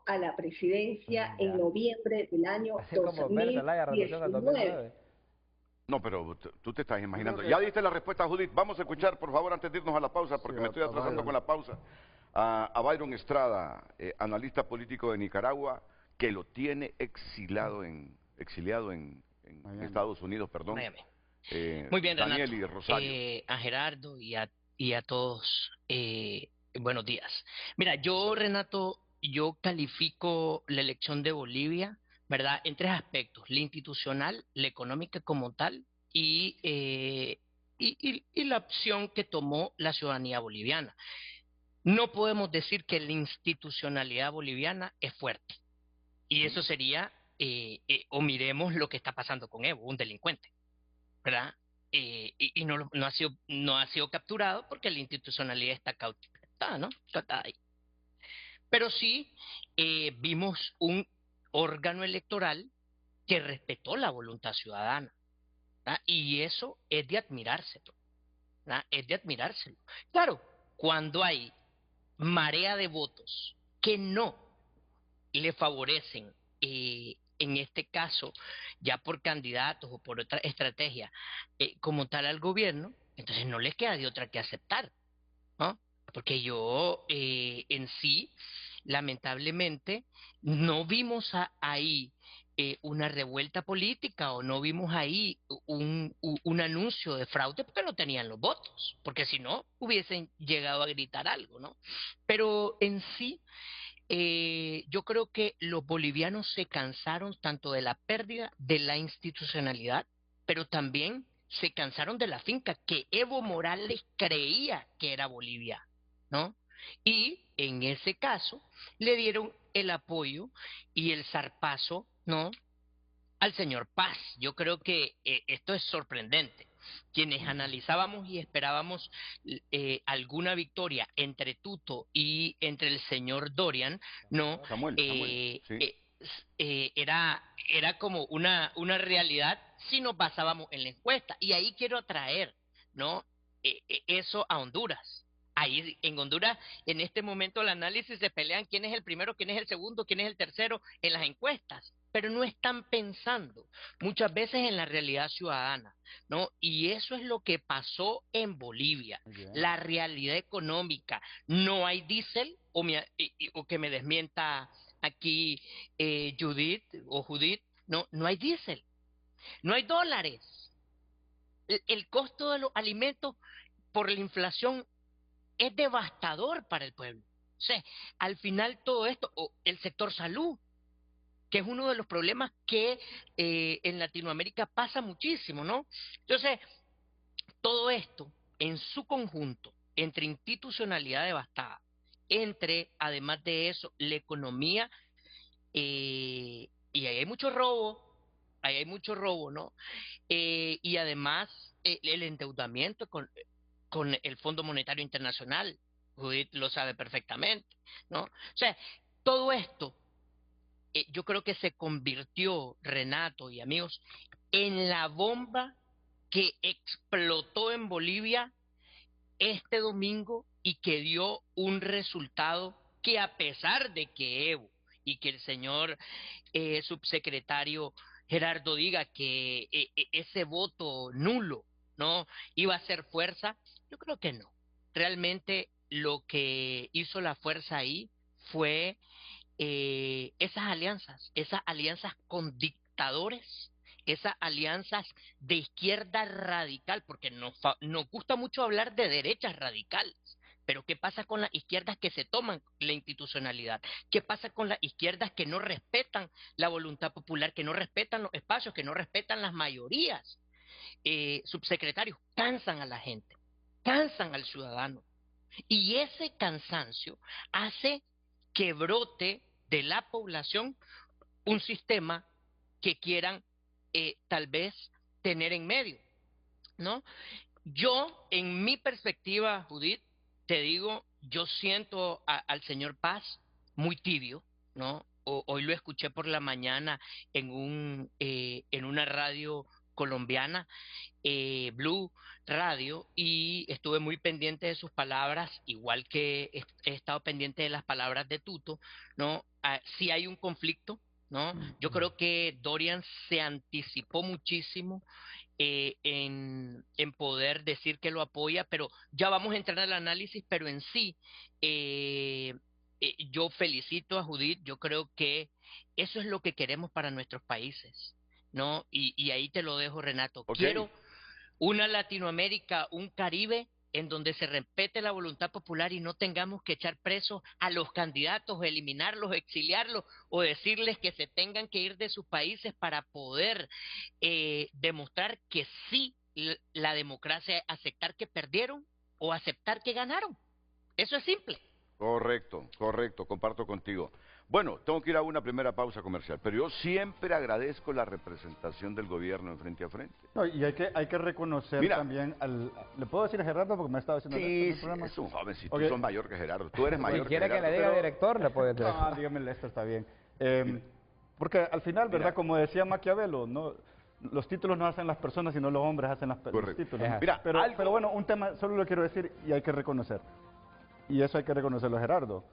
a la presidencia en noviembre del año 2019. No, pero tú te estás imaginando. Ya diste la respuesta, Judith. Vamos a escuchar, por favor, antes de irnos a la pausa, porque me estoy atrasando con la pausa, a Byron Estrada, analista político de Nicaragua, que lo tiene exiliado en Estados Unidos, perdón. Muy bien, Daniel Renato. Y Rosario. A Gerardo y a todos, buenos días. Mira, Renato, yo califico la elección de Bolivia, ¿verdad?, en tres aspectos: la institucional, la económica como tal y la opción que tomó la ciudadanía boliviana. No podemos decir que la institucionalidad boliviana es fuerte. Y eso sería, o miremos lo que está pasando con Evo, un delincuente, ¿verdad? Y no ha sido capturado porque la institucionalidad está cautivada, ¿no? Está ahí. Pero sí vimos un órgano electoral que respetó la voluntad ciudadana, ¿verdad? Y eso es de admirárselo, ¿verdad? Es de admirárselo. Claro, cuando hay marea de votos que no le favorecen, en este caso, ya por candidatos o por otra estrategia, como tal al gobierno, entonces no les queda de otra que aceptar, ¿no? Porque en sí, lamentablemente, no vimos ahí una revuelta política, o no vimos ahí un anuncio de fraude, porque no tenían los votos, porque si no hubiesen llegado a gritar algo, ¿no? Pero en sí, yo creo que los bolivianos se cansaron tanto de la pérdida de la institucionalidad, pero también se cansaron de la finca que Evo Morales creía que era Bolivia, ¿no? Y en ese caso le dieron el apoyo y el zarpazo, ¿no?, al señor Paz. Yo creo que esto es sorprendente. Quienes analizábamos y esperábamos alguna victoria entre Tuto y entre el señor Dorian, no, Samuel, sí. Era como una realidad si nos basábamos en la encuesta. Y ahí quiero traer, ¿no? Eso a Honduras. Ahí en Honduras, en este momento el análisis se pelean quién es el primero, quién es el segundo, quién es el tercero en las encuestas, pero no están pensando muchas veces en la realidad ciudadana, ¿no? Y eso es lo que pasó en Bolivia, la realidad económica. No hay diésel, o que me desmienta aquí Judith, no hay diésel, no hay dólares. El costo de los alimentos por la inflación es devastador para el pueblo. O sea, al final todo esto, o el sector salud, que es uno de los problemas que en Latinoamérica pasa muchísimo, ¿no? Entonces, todo esto en su conjunto, entre institucionalidad devastada, entre, además de eso, la economía, y ahí hay mucho robo, ¿no? Y además el endeudamiento con el Fondo Monetario Internacional. Judith lo sabe perfectamente, ¿no? O sea, todo esto yo creo que se convirtió, Renato y amigos, en la bomba que explotó en Bolivia este domingo y que dio un resultado que, a pesar de que Evo y que el señor subsecretario Gerardo diga que ese voto nulo no iba a ser fuerza, yo creo que no. Realmente lo que hizo la fuerza ahí fue esas alianzas con dictadores, esas alianzas de izquierda radical, porque nos gusta mucho hablar de derechas radicales. Pero ¿qué pasa con las izquierdas que se toman la institucionalidad? ¿Qué pasa con las izquierdas que no respetan la voluntad popular, que no respetan los espacios, que no respetan las mayorías? Subsecretarios, cansan a la gente, cansan al ciudadano. Y ese cansancio hace que brote de la población un sistema que quieran tal vez tener en medio, ¿no? Yo, en mi perspectiva, Judith, te digo, yo siento al señor Paz muy tibio, ¿no? Hoy lo escuché por la mañana en una radio colombiana, Blue Radio, y estuve muy pendiente de sus palabras, igual que he estado pendiente de las palabras de Tuto, ¿no? Sí hay un conflicto, ¿no? Yo creo que Dorian se anticipó muchísimo en poder decir que lo apoya, pero ya vamos a entrar al análisis, pero en sí, yo felicito a Judith, yo creo que eso es lo que queremos para nuestros países, ¿no? Y ahí te lo dejo, Renato. Ok. Quiero una Latinoamérica, un Caribe en donde se respete la voluntad popular y no tengamos que echar presos a los candidatos, eliminarlos, exiliarlos o decirles que se tengan que ir de sus países para poder demostrar que sí la democracia es aceptar que perdieron o aceptar que ganaron. Eso es simple. Correcto, correcto, comparto contigo. Bueno, tengo que ir a una primera pausa comercial, pero yo siempre agradezco la representación del gobierno en Frente a Frente. No, y hay que reconocer también ¿Le puedo decir a Gerardo porque me ha estado haciendo el programa? Es un joven, si tú sos mayor que Gerardo. Tú eres mayor que Cualquiera Gerardo. que le diga director le puede decir. No, dígame, esto está bien. Porque al final, ¿verdad? Como decía Maquiavelo, ¿no? Los títulos no hacen las personas, sino los hombres hacen los títulos. Mira, pero bueno, un tema, solo lo quiero decir y hay que reconocer. Y eso hay que reconocerlo a Gerardo.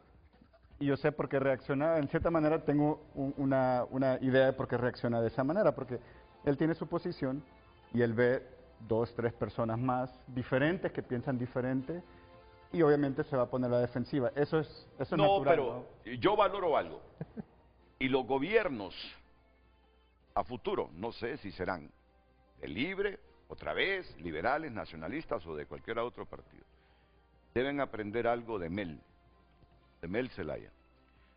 Y yo sé por qué reacciona, en cierta manera tengo una idea de por qué reacciona de esa manera, porque él tiene su posición y él ve 2, 3 personas más diferentes que piensan diferente y obviamente se va a poner a la defensiva. Eso es natural. Pero yo valoro algo. Y los gobiernos a futuro, no sé si serán de Libre, otra vez, liberales, nacionalistas o de cualquier otro partido, deben aprender algo de Mel Zelaya.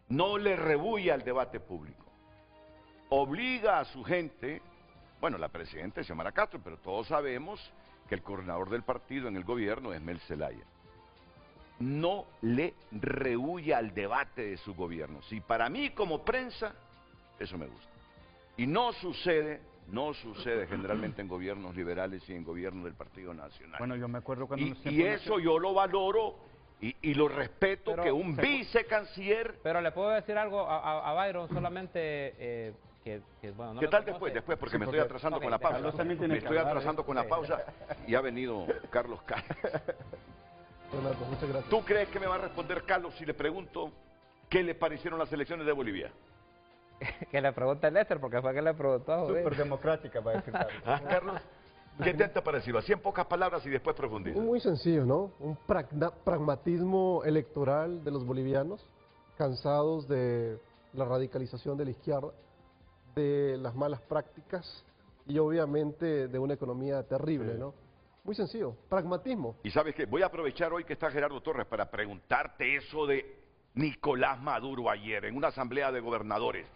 No le rebulla al debate público. Obliga a su gente, bueno, la presidenta es Xiomara Castro, pero todos sabemos que el coordinador del partido en el gobierno es Mel Zelaya. No le rehuya al debate de su gobierno. Si para mí como prensa, eso me gusta. Y no sucede generalmente en gobiernos liberales y en gobiernos del Partido Nacional. Bueno, yo me acuerdo cuando... Y eso yo lo valoro y lo respeto, pero, que un vicecanciller... Pero le puedo decir algo a Byron, solamente... bueno, no ¿Qué tal después? Porque me estoy atrasando con la pausa. Me estoy atrasando con la pausa y ha venido Carlos Cali. Renato, muchas gracias. ¿Tú crees que me va a responder Carlos si le pregunto qué le parecieron las elecciones de Bolivia? Que le pregunte a Lester, porque fue que le preguntó a Joder. Súper democrática, va a decir Carlos. Carlos, ¿qué te ha parecido? Así en pocas palabras y después profundiza. Muy sencillo, ¿no? Un pragmatismo electoral de los bolivianos, cansados de la radicalización de la izquierda, de las malas prácticas y obviamente de una economía terrible, ¿no? Muy sencillo, pragmatismo. Y ¿sabes qué? Voy a aprovechar hoy que está Gerardo Torres para preguntarte eso de Nicolás Maduro ayer en una asamblea de gobernadores.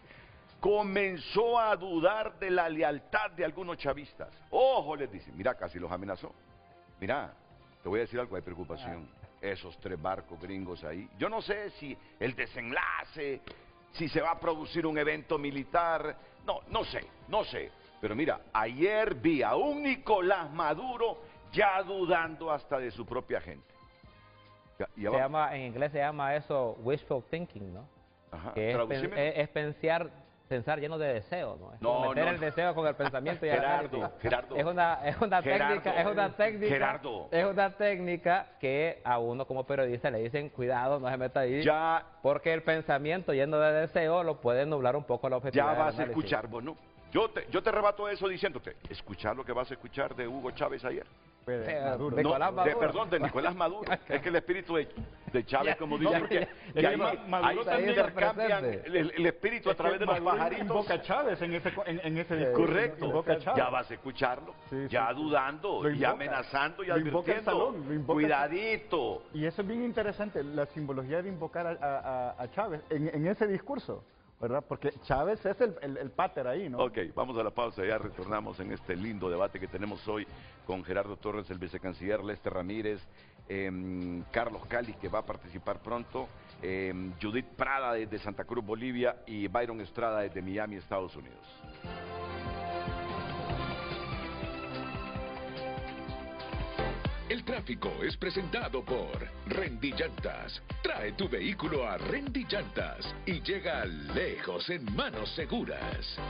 Comenzó a dudar de la lealtad de algunos chavistas. Ojo, les dice, mira, casi los amenazó. Mira, te voy a decir algo de preocupación. Esos 3 barcos gringos ahí. Yo no sé si el desenlace, si se va a producir un evento militar. No sé. Pero mira, ayer vi a un Nicolás Maduro ya dudando hasta de su propia gente. En inglés se llama eso wishful thinking, ¿no? Ajá. Que es pensar lleno de deseo, ¿no? Es meter el deseo con el pensamiento y Gerardo. Es una técnica que a uno como periodista le dicen cuidado, no se meta ahí, porque el pensamiento lleno de deseo lo puede nublar un poco la objetividad. Ya vas a escuchar, bueno, yo te rebato eso diciéndote, escuchar lo que vas a escuchar de Hugo Chávez ayer. De Nicolás Maduro. Es que el espíritu de Chávez, como dicen, que ahí se intercambian el espíritu a través de los pajaritos. Invoca a Chávez en ese discurso. Correcto. Ya vas a escucharlo, dudando, y amenazando y advirtiendo. Cuidadito. Y eso es bien interesante, la simbología de invocar a Chávez en ese discurso, ¿verdad? Porque Chávez es el pater ahí, ¿no? Ok, vamos a la pausa, ya retornamos en este lindo debate que tenemos hoy con Gerardo Torres, el vicecanciller, Lester Ramírez, Carlos Cali, que va a participar pronto, Judith Prada desde Santa Cruz, Bolivia, y Byron Estrada desde Miami, Estados Unidos. El tráfico es presentado por Rendy Llantas. Trae tu vehículo a Rendy Llantas y llega lejos en manos seguras.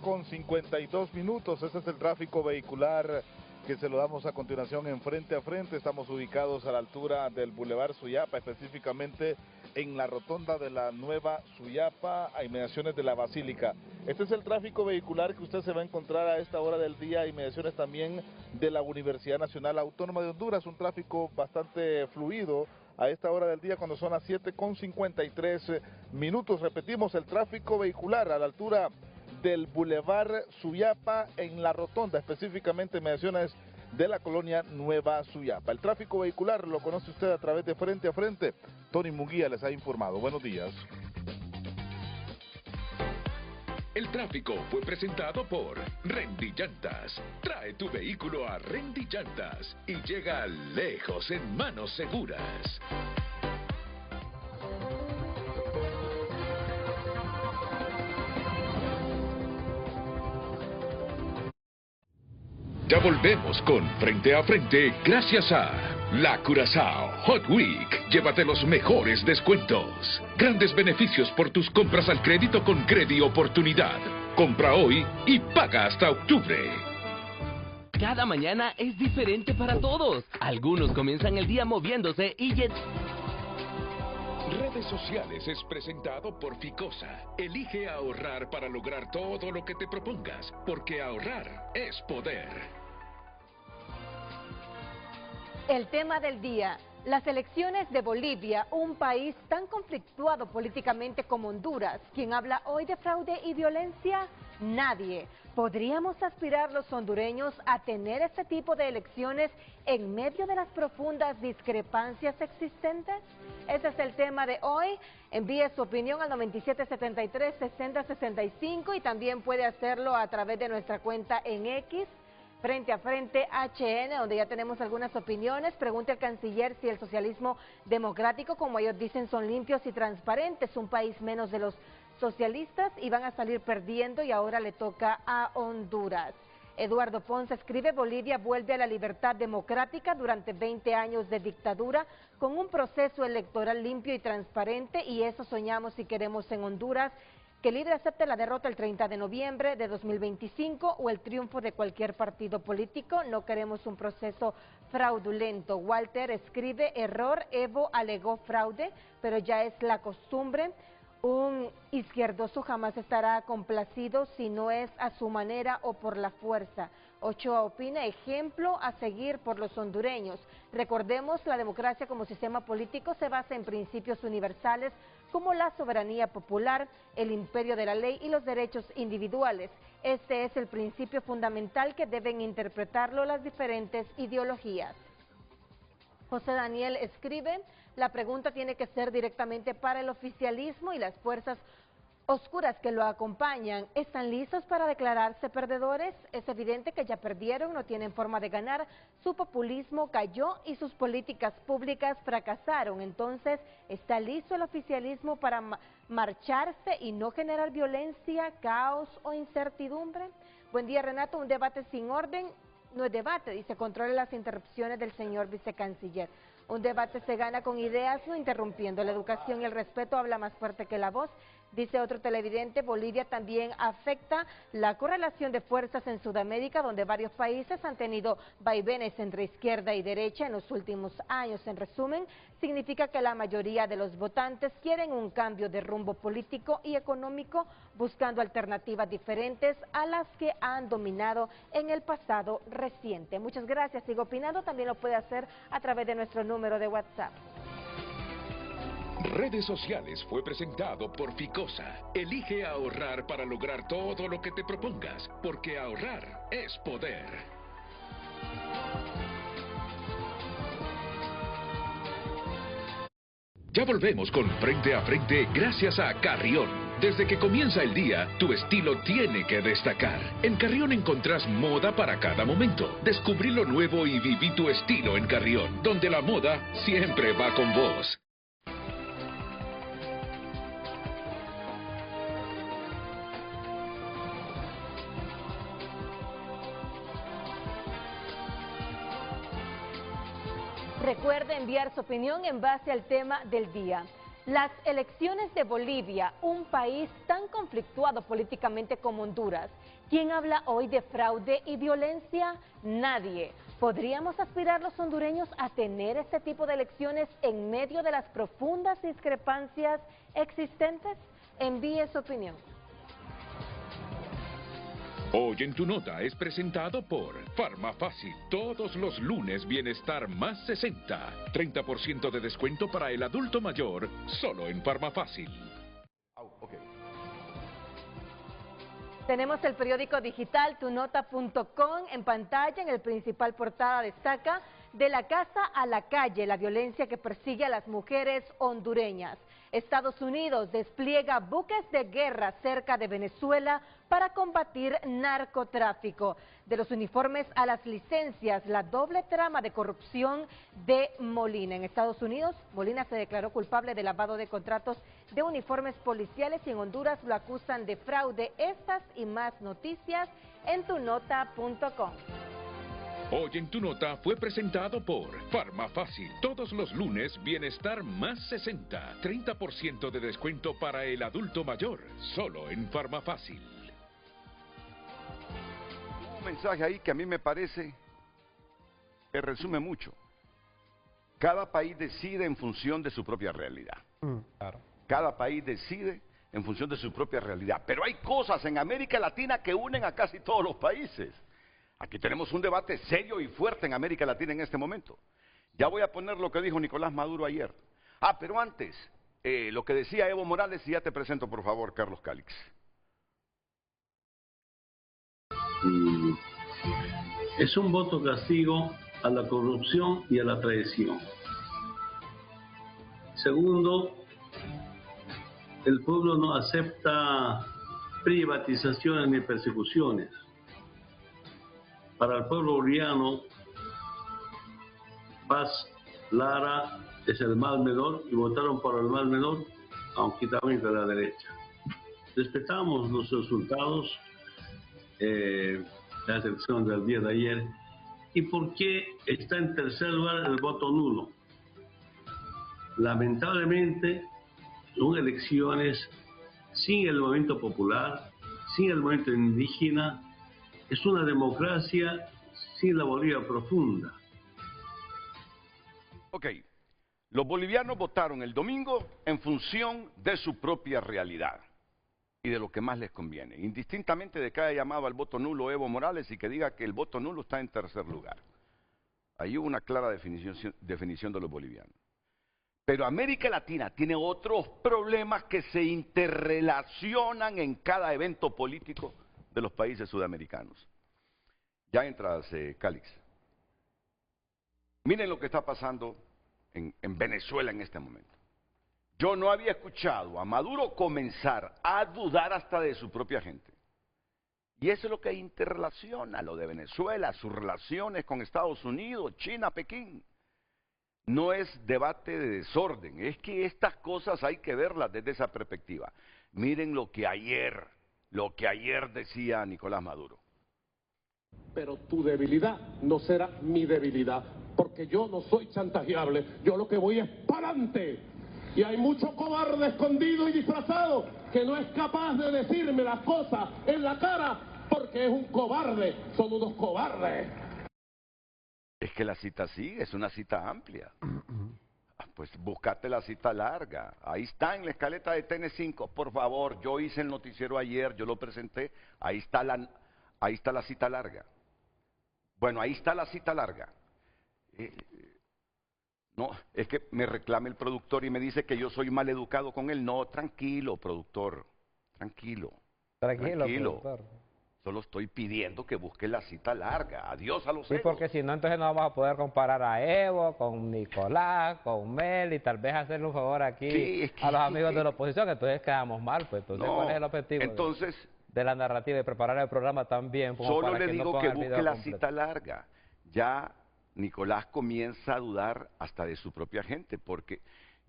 Con 52 minutos, este es el tráfico vehicular que se lo damos a continuación en Frente a Frente. Estamos ubicados a la altura del Boulevard Suyapa, específicamente en la rotonda de la Nueva Suyapa, a inmediaciones de la Basílica. Este es el tráfico vehicular que usted se va a encontrar a esta hora del día, a inmediaciones también de la Universidad Nacional Autónoma de Honduras, un tráfico bastante fluido a esta hora del día cuando son las 7:53 minutos. Repetimos, el tráfico vehicular a la altura del Boulevard Suyapa en la rotonda, específicamente en mediaciones de la colonia Nueva Suyapa. El tráfico vehicular lo conoce usted a través de Frente a Frente. Tony Munguía les ha informado. Buenos días. El tráfico fue presentado por Rendy Llantas. Trae tu vehículo a Rendy Llantas y llega lejos en manos seguras. Ya volvemos con Frente a Frente gracias a La Curazao Hot Week. Llévate los mejores descuentos. Grandes beneficios por tus compras al crédito con Credi Oportunidad. Compra hoy y paga hasta octubre. Cada mañana es diferente para todos. Algunos comienzan el día moviéndose y Redes Sociales es presentado por Ficosa. Elige ahorrar para lograr todo lo que te propongas, porque ahorrar es poder. El tema del día, las elecciones de Bolivia, un país tan conflictuado políticamente como Honduras. ¿Quién habla hoy de fraude y violencia? Nadie. ¿Podríamos aspirar los hondureños a tener este tipo de elecciones en medio de las profundas discrepancias existentes? Ese es el tema de hoy. Envíe su opinión al 9773-6065 y también puede hacerlo a través de nuestra cuenta en X, Frente a Frente HN, donde ya tenemos algunas opiniones. Pregunta al canciller si el socialismo democrático, como ellos dicen, son limpios y transparentes, un país menos de los socialistas y van a salir perdiendo y ahora le toca a Honduras. Eduardo Ponce escribe, Bolivia vuelve a la libertad democrática durante 20 años de dictadura con un proceso electoral limpio y transparente y eso soñamos y queremos en Honduras, que el líder acepte la derrota el 30 de noviembre de 2025 o el triunfo de cualquier partido político, no queremos un proceso fraudulento. Walter escribe, error, Evo alegó fraude, pero ya es la costumbre. Un izquierdoso jamás estará complacido si no es a su manera o por la fuerza. Ochoa opina, ejemplo a seguir por los hondureños. Recordemos, la democracia como sistema político se basa en principios universales como la soberanía popular, el imperio de la ley y los derechos individuales. Este es el principio fundamental que deben interpretarlo las diferentes ideologías. José Daniel escribe, la pregunta tiene que ser directamente para el oficialismo y las fuerzas oscuras que lo acompañan. ¿Están listos para declararse perdedores? Es evidente que ya perdieron, no tienen forma de ganar, su populismo cayó y sus políticas públicas fracasaron. Entonces, ¿está listo el oficialismo para marcharse y no generar violencia, caos o incertidumbre? Buen día, Renato, un debate sin orden. No es debate, dice, controle las interrupciones del señor vicecanciller. Un debate se gana con ideas, no interrumpiendo. La educación y el respeto habla más fuerte que la voz. Dice otro televidente, Bolivia también afecta la correlación de fuerzas en Sudamérica, donde varios países han tenido vaivenes entre izquierda y derecha en los últimos años. En resumen, significa que la mayoría de los votantes quieren un cambio de rumbo político y económico, buscando alternativas diferentes a las que han dominado en el pasado reciente. Muchas gracias. Sigo opinando, también lo puede hacer a través de nuestro número de WhatsApp. Redes Sociales fue presentado por Ficosa. Elige ahorrar para lograr todo lo que te propongas, porque ahorrar es poder. Ya volvemos con Frente a Frente gracias a Carrión. Desde que comienza el día, tu estilo tiene que destacar. En Carrión encontrás moda para cada momento. Descubrí lo nuevo y viví tu estilo en Carrión, donde la moda siempre va con vos. Recuerde enviar su opinión en base al tema del día. Las elecciones de Bolivia, un país tan conflictuado políticamente como Honduras. ¿Quién habla hoy de fraude y violencia? Nadie. ¿Podríamos aspirar los hondureños a tener este tipo de elecciones en medio de las profundas discrepancias existentes? Envíe su opinión. Hoy en tu nota es presentado por Farmafácil. Todos los lunes Bienestar más 60. 30% de descuento para el adulto mayor, solo en Farmafácil. Tenemos el periódico digital tunota.com en pantalla. En el principal portada destaca: de la casa a la calle, la violencia que persigue a las mujeres hondureñas. Estados Unidos despliega buques de guerra cerca de Venezuela para combatir narcotráfico. De los uniformes a las licencias, la doble trama de corrupción de Molina. En Estados Unidos, Molina se declaró culpable de lavado de contratos de uniformes policiales y en Honduras lo acusan de fraude. Estas y más noticias en tunota.com. Hoy en tu nota fue presentado por Farmafácil. Todos los lunes Bienestar más 60. 30% de descuento para el adulto mayor, solo en Farmafácil. Un mensaje ahí que a mí me parece que resume mucho. Cada país decide en función de su propia realidad. Claro. Cada país decide en función de su propia realidad. Pero hay cosas en América Latina que unen a casi todos los países. Aquí tenemos un debate serio y fuerte en América Latina en este momento. Ya voy a poner lo que dijo Nicolás Maduro ayer. Pero antes, lo que decía Evo Morales, y ya te presento por favor, Carlos Calix. Es un voto castigo a la corrupción y a la traición. Segundo, el pueblo no acepta privatizaciones ni persecuciones. Para el pueblo boliviano, Paz Lara es el mal menor y votaron por el mal menor, aunque también de la derecha. Respetamos los resultados de la elección del día de ayer. ¿Y por qué está en tercer lugar el voto nulo? Lamentablemente, son elecciones sin el movimiento popular, sin el movimiento indígena. Es una democracia sin la Bolivia profunda. Ok, los bolivianos votaron el domingo en función de su propia realidad y de lo que más les conviene, indistintamente de que haya llamado al voto nulo Evo Morales y que diga que el voto nulo está en tercer lugar. Ahí hubo una clara definición de los bolivianos. Pero América Latina tiene otros problemas que se interrelacionan en cada evento político de los países sudamericanos. Ya entras, Cálix. Miren lo que está pasando en Venezuela en este momento. Yo no había escuchado a Maduro comenzar a dudar hasta de su propia gente. Y eso es lo que interrelaciona lo de Venezuela, sus relaciones con Estados Unidos, China, Pekín. No es debate de desorden, es que estas cosas hay que verlas desde esa perspectiva. Miren lo que ayer decía Nicolás Maduro. Pero tu debilidad no será mi debilidad, porque yo no soy chantajeable, yo lo que voy es para adelante. Y hay mucho cobarde escondido y disfrazado que no es capaz de decirme las cosas en la cara porque es un cobarde, son unos cobardes. Es que la cita sigue, es una cita amplia. Pues búscate la cita larga. Ahí está en la escaleta de TN5, por favor. Yo hice el noticiero ayer, yo lo presenté. Ahí está la cita larga. Bueno, ahí está la cita larga. No, es que me reclama el productor y me dice que yo soy mal educado con él. No, tranquilo, productor. Tranquilo. Tranquilo. Productor. Solo estoy pidiendo que busque la cita larga. Adiós a los egos. Sí, porque si no, entonces no vamos a poder comparar a Evo con Nicolás, con Mel y tal vez hacerle un favor aquí sí, a los amigos de la oposición, que entonces quedamos mal. Pues entonces, no, ¿cuál es el objetivo de la narrativa y preparar el programa también? Solo le digo que busque la cita larga. Ya Nicolás comienza a dudar hasta de su propia gente, porque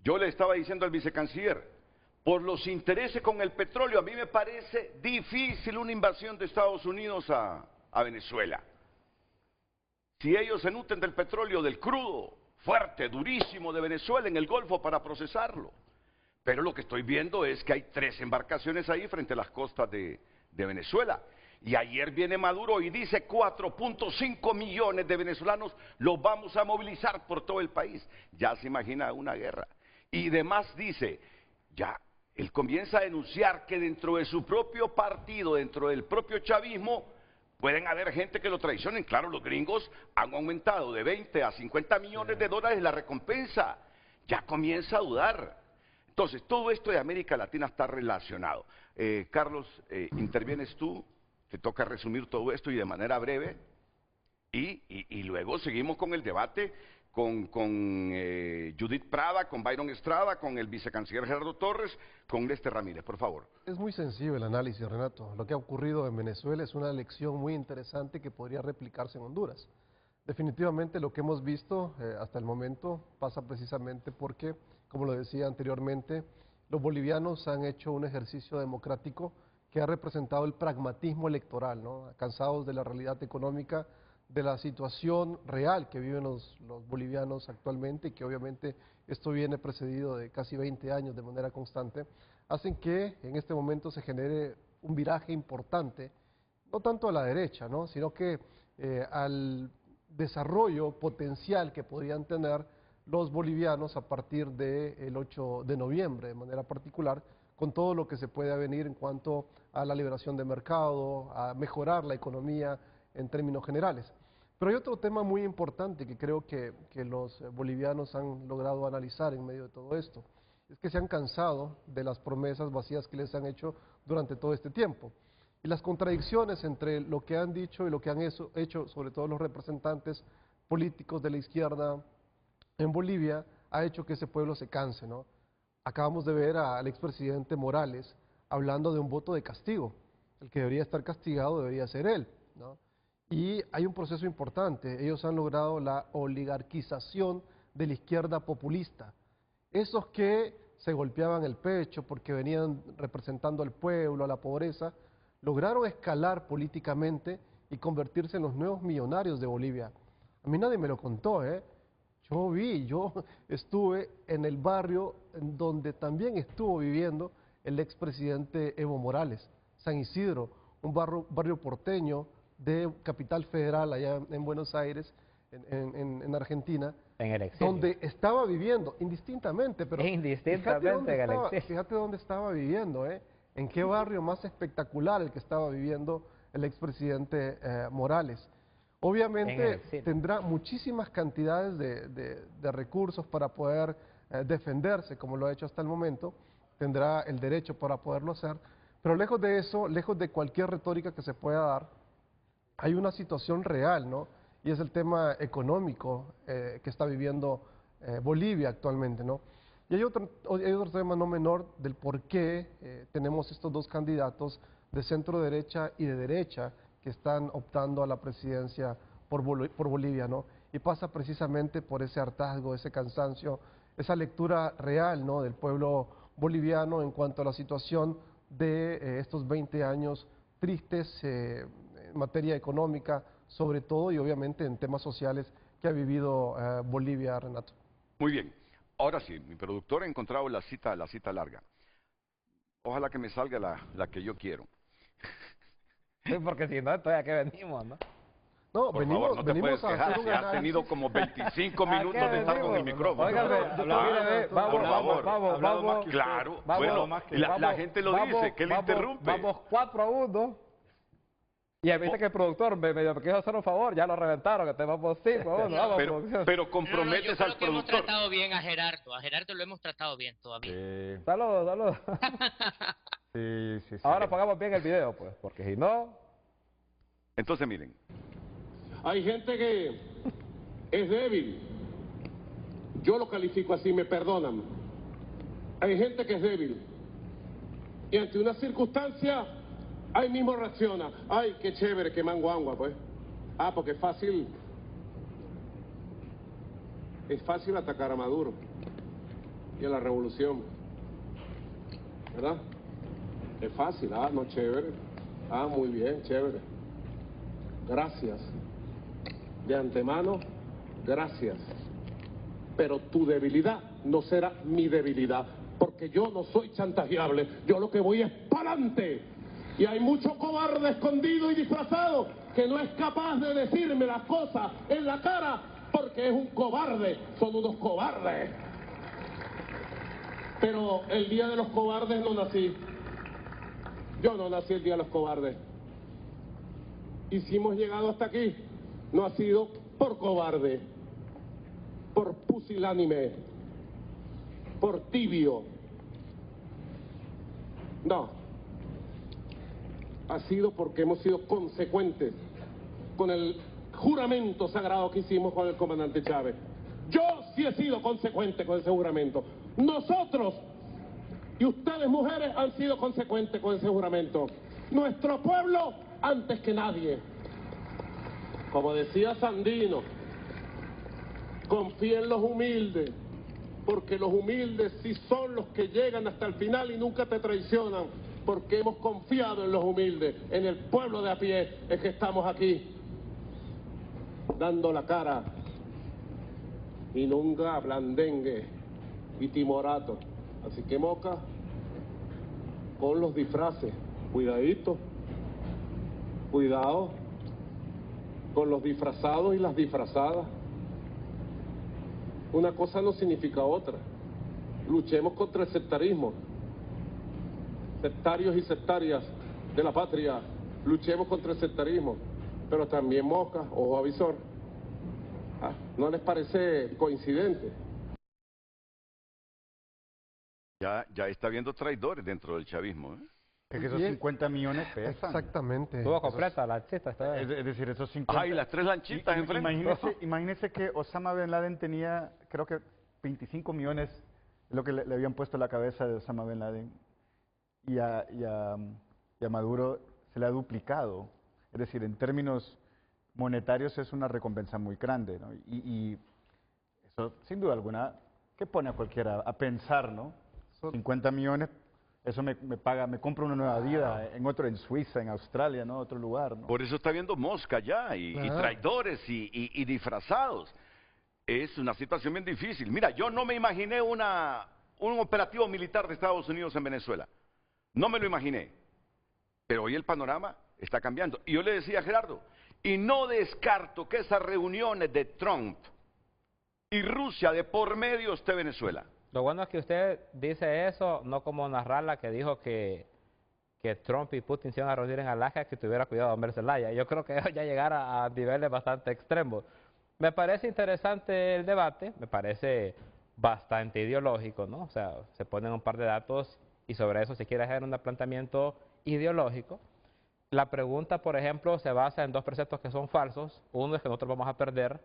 yo le estaba diciendo al vicecanciller, por los intereses con el petróleo, a mí me parece difícil una invasión de Estados Unidos a Venezuela. Si ellos se nutren del petróleo, del crudo, fuerte, durísimo de Venezuela en el Golfo para procesarlo. Pero lo que estoy viendo es que hay 3 embarcaciones ahí frente a las costas de Venezuela. Y ayer viene Maduro y dice 4.5 millones de venezolanos los vamos a movilizar por todo el país. Ya se imagina una guerra. Y además dice, ya, él comienza a denunciar que dentro de su propio partido, dentro del propio chavismo, pueden haber gente que lo traicionen. Claro, los gringos han aumentado de 20 a 50 millones de dólares la recompensa. Ya comienza a dudar. Entonces, todo esto de América Latina está relacionado. Carlos, intervienes tú. Te toca resumir todo esto y de manera breve, y luego seguimos con el debate con Judith Prada, con Byron Estrada, con el vicecanciller Gerardo Torres, con Lester Ramírez, por favor. Es muy sencillo el análisis, Renato. Lo que ha ocurrido en Venezuela es una lección muy interesante que podría replicarse en Honduras. Definitivamente lo que hemos visto hasta el momento pasa precisamente porque, como lo decía anteriormente, los bolivianos han hecho un ejercicio democrático que ha representado el pragmatismo electoral, ¿no? Cansados de la realidad económica, de la situación real que viven los bolivianos actualmente, y que obviamente esto viene precedido de casi 20 años de manera constante, hacen que en este momento se genere un viraje importante, no tanto a la derecha, ¿no? Sino que al desarrollo potencial que podrían tener los bolivianos a partir del 8 de noviembre, de manera particular, con todo lo que se puede venir en cuanto a la liberación de mercado, a mejorar la economía en términos generales. Pero hay otro tema muy importante que creo que los bolivianos han logrado analizar en medio de todo esto, es que se han cansado de las promesas vacías que les han hecho durante todo este tiempo. Y las contradicciones entre lo que han dicho y lo que han hecho, sobre todo los representantes políticos de la izquierda en Bolivia, ha hecho que ese pueblo se canse, ¿no? Acabamos de ver al expresidente Morales hablando de un voto de castigo. El que debería estar castigado debería ser él, ¿no? Y hay un proceso importante. Ellos han logrado la oligarquización de la izquierda populista. Esos que se golpeaban el pecho porque venían representando al pueblo, a la pobreza, lograron escalar políticamente y convertirse en los nuevos millonarios de Bolivia. A mí nadie me lo contó, ¿eh? Yo estuve en el barrio en donde también estuvo viviendo el expresidente Evo Morales, San Isidro, un barrio porteño de Capital Federal, allá en Buenos Aires, en Argentina, en el exilio, donde estaba viviendo, indistintamente, pero fíjate dónde estaba viviendo, en qué barrio más espectacular el que estaba viviendo el expresidente Morales. Obviamente tendrá muchísimas cantidades de recursos para poder defenderse, como lo ha hecho hasta el momento, tendrá el derecho para poderlo hacer, pero lejos de eso, lejos de cualquier retórica que se pueda dar, hay una situación real, ¿no? Y es el tema económico que está viviendo Bolivia actualmente, ¿no? Y hay otro tema no menor del por qué tenemos estos dos candidatos de centro derecha y de derecha que están optando a la presidencia por Bolivia, ¿no? Y pasa precisamente por ese hartazgo, ese cansancio, esa lectura real, ¿no?, del pueblo boliviano en cuanto a la situación de estos 20 años tristes en materia económica, sobre todo, y obviamente en temas sociales que ha vivido Bolivia, Renato. Muy bien. Ahora sí, mi productor ha encontrado la cita larga. Ojalá que me salga la que yo quiero. Sí, porque si no, entonces ¿a qué venimos, no? No, por favor, no te puedes quejar, si has tenido como 25 minutos de estar con el micrófono. Vamos. Claro, bueno, la gente lo dice, que le interrumpe. Vamos 4-1. Y viste que el productor me quiso hacer un favor, ya lo reventaron, que te vamos 5-1. Pero comprometes al productor. Hemos tratado bien a Gerardo lo hemos tratado bien todavía. Sí. Saludos. Sí. Ahora pongamos bien el video, pues, porque si no... Entonces, miren. Hay gente que es débil. Yo lo califico así, me perdonan. Hay gente que es débil. Y ante una circunstancia, ahí mismo reacciona. Ay, qué chévere, qué manguangua, pues. Ah, porque es fácil. Es fácil atacar a Maduro y a la revolución. ¿Verdad? Es fácil. Ah, no, chévere. Ah, muy bien, chévere. Gracias. De antemano, gracias. Pero tu debilidad no será mi debilidad, porque yo no soy chantajeable. Yo lo que voy es para adelante. Y hay mucho cobarde escondido y disfrazado que no es capaz de decirme las cosas en la cara porque es un cobarde. Son unos cobardes. Pero el día de los cobardes no nací. Yo no nací el día de los cobardes. Y si hemos llegado hasta aquí, no ha sido por cobarde, por pusilánime, por tibio. No. Ha sido porque hemos sido consecuentes con el juramento sagrado que hicimos con el comandante Chávez. Yo sí he sido consecuente con ese juramento. Nosotros y ustedes, mujeres, han sido consecuentes con ese juramento. Nuestro pueblo antes que nadie. Como decía Sandino, confía en los humildes, porque los humildes sí son los que llegan hasta el final y nunca te traicionan, porque hemos confiado en los humildes, en el pueblo de a pie, es que estamos aquí, dando la cara, y nunca blandengue y timorato. Así que, Moca, con los disfraces, cuidadito, cuidado con los disfrazados y las disfrazadas. Una cosa no significa otra. Luchemos contra el sectarismo. Sectarios y sectarias de la patria, luchemos contra el sectarismo. Pero también, Moca, ojo avisor, ¿no les parece coincidente? Ya está habiendo traidores dentro del chavismo, ¿eh? Es que esos 50 millones pesan. Exactamente. Estuvo completa la lanchita. Es decir, esos 50... Ay, las 3 lanchitas enfrente. Imagínese que Osama Bin Laden tenía, creo que 25 millones, es lo que le habían puesto a la cabeza de Osama Bin Laden. Y a Maduro se le ha duplicado. Es decir, en términos monetarios es una recompensa muy grande, ¿no? Y eso, sin duda alguna, que pone a cualquiera a pensar, ¿no? 50 millones, eso me compra una nueva vida en Suiza, en Australia, ¿no? Otro lugar, ¿no? Por eso está viendo mosca ya, y traidores y disfrazados. Es una situación bien difícil. Mira, yo no me imaginé un operativo militar de Estados Unidos en Venezuela. No me lo imaginé. Pero hoy el panorama está cambiando. Y yo le decía a Gerardo, y no descarto que esas reuniones de Trump y Rusia de por medio esté Venezuela. Lo bueno es que usted dice eso, no como Nasrallah, que dijo que Trump y Putin se iban a reunir en Alaska, que tuviera cuidado de Homer Zelaya. Yo creo que ya llegara a niveles bastante extremos. Me parece interesante el debate, me parece bastante ideológico, ¿no? O sea, se ponen un par de datos y sobre eso se quiere hacer un planteamiento ideológico. La pregunta, por ejemplo, se basa en dos preceptos que son falsos. Uno es que nosotros vamos a perder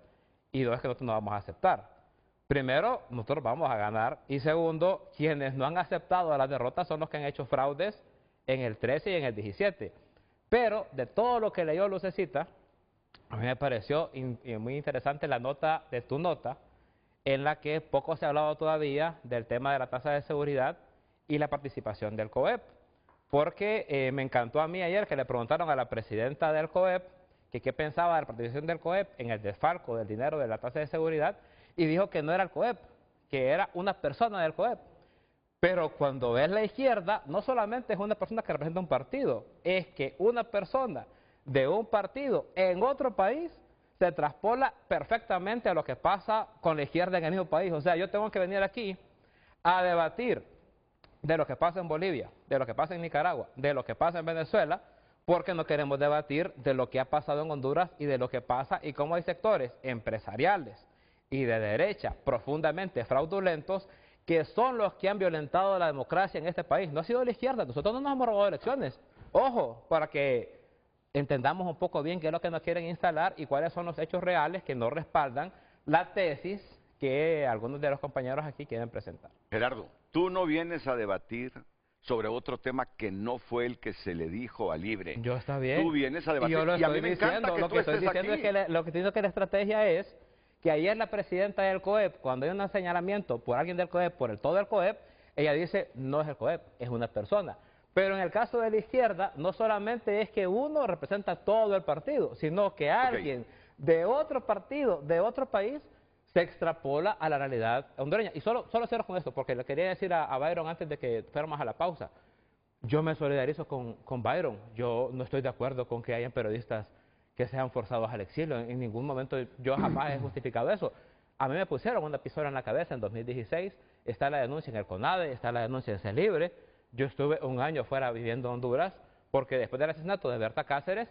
y dos es que nosotros no vamos a aceptar. Primero, nosotros vamos a ganar y segundo, quienes no han aceptado la derrota son los que han hecho fraudes en el 13 y en el 17. Pero de todo lo que leyó Lucecita, a mí me pareció muy interesante la nota de tu nota, en la que poco se ha hablado todavía del tema de la tasa de seguridad y la participación del COEP. Porque me encantó a mí ayer que le preguntaron a la presidenta del COEP que qué pensaba de la participación del COEP en el desfalco del dinero de la tasa de seguridad y dijo que no era el COEP, que era una persona del COEP. Pero cuando ves la izquierda, no solamente es una persona que representa un partido, es que una persona de un partido en otro país se traspola perfectamente a lo que pasa con la izquierda en el mismo país. O sea, yo tengo que venir aquí a debatir de lo que pasa en Bolivia, de lo que pasa en Nicaragua, de lo que pasa en Venezuela, porque no queremos debatir de lo que ha pasado en Honduras y de lo que pasa y cómo hay sectores empresariales y de derecha profundamente fraudulentos que son los que han violentado la democracia en este país. No ha sido la izquierda, nosotros no nos hemos robado elecciones. Ojo, para que entendamos un poco bien qué es lo que nos quieren instalar y cuáles son los hechos reales que no respaldan la tesis que algunos de los compañeros aquí quieren presentar. Gerardo, tú no vienes a debatir sobre otro tema que no fue el que se le dijo a Libre. Yo está bien. Tú vienes a debatir y a mí me encanta que lo tú que estoy estés diciendo aquí. es que lo que estoy diciendo que la estrategia es que ayer la presidenta del COEP, cuando hay un señalamiento por alguien del COEP, por todo el COEP, ella dice, no es el COEP, es una persona. Pero en el caso de la izquierda, no solamente es que uno representa todo el partido, sino que alguien de otro partido, de otro país, se extrapola a la realidad hondureña. Y solo cierro con esto, porque le quería decir a Byron antes de que fuéramos a la pausa. Yo me solidarizo con Byron. Yo no estoy de acuerdo con que hayan periodistas que sean forzados al exilio. En ningún momento yo jamás he justificado eso. A mí me pusieron una pistola en la cabeza en 2016. Está la denuncia en el CONADE, está la denuncia en Ser Libre. Yo estuve un año fuera viviendo en Honduras porque después del asesinato de Berta Cáceres,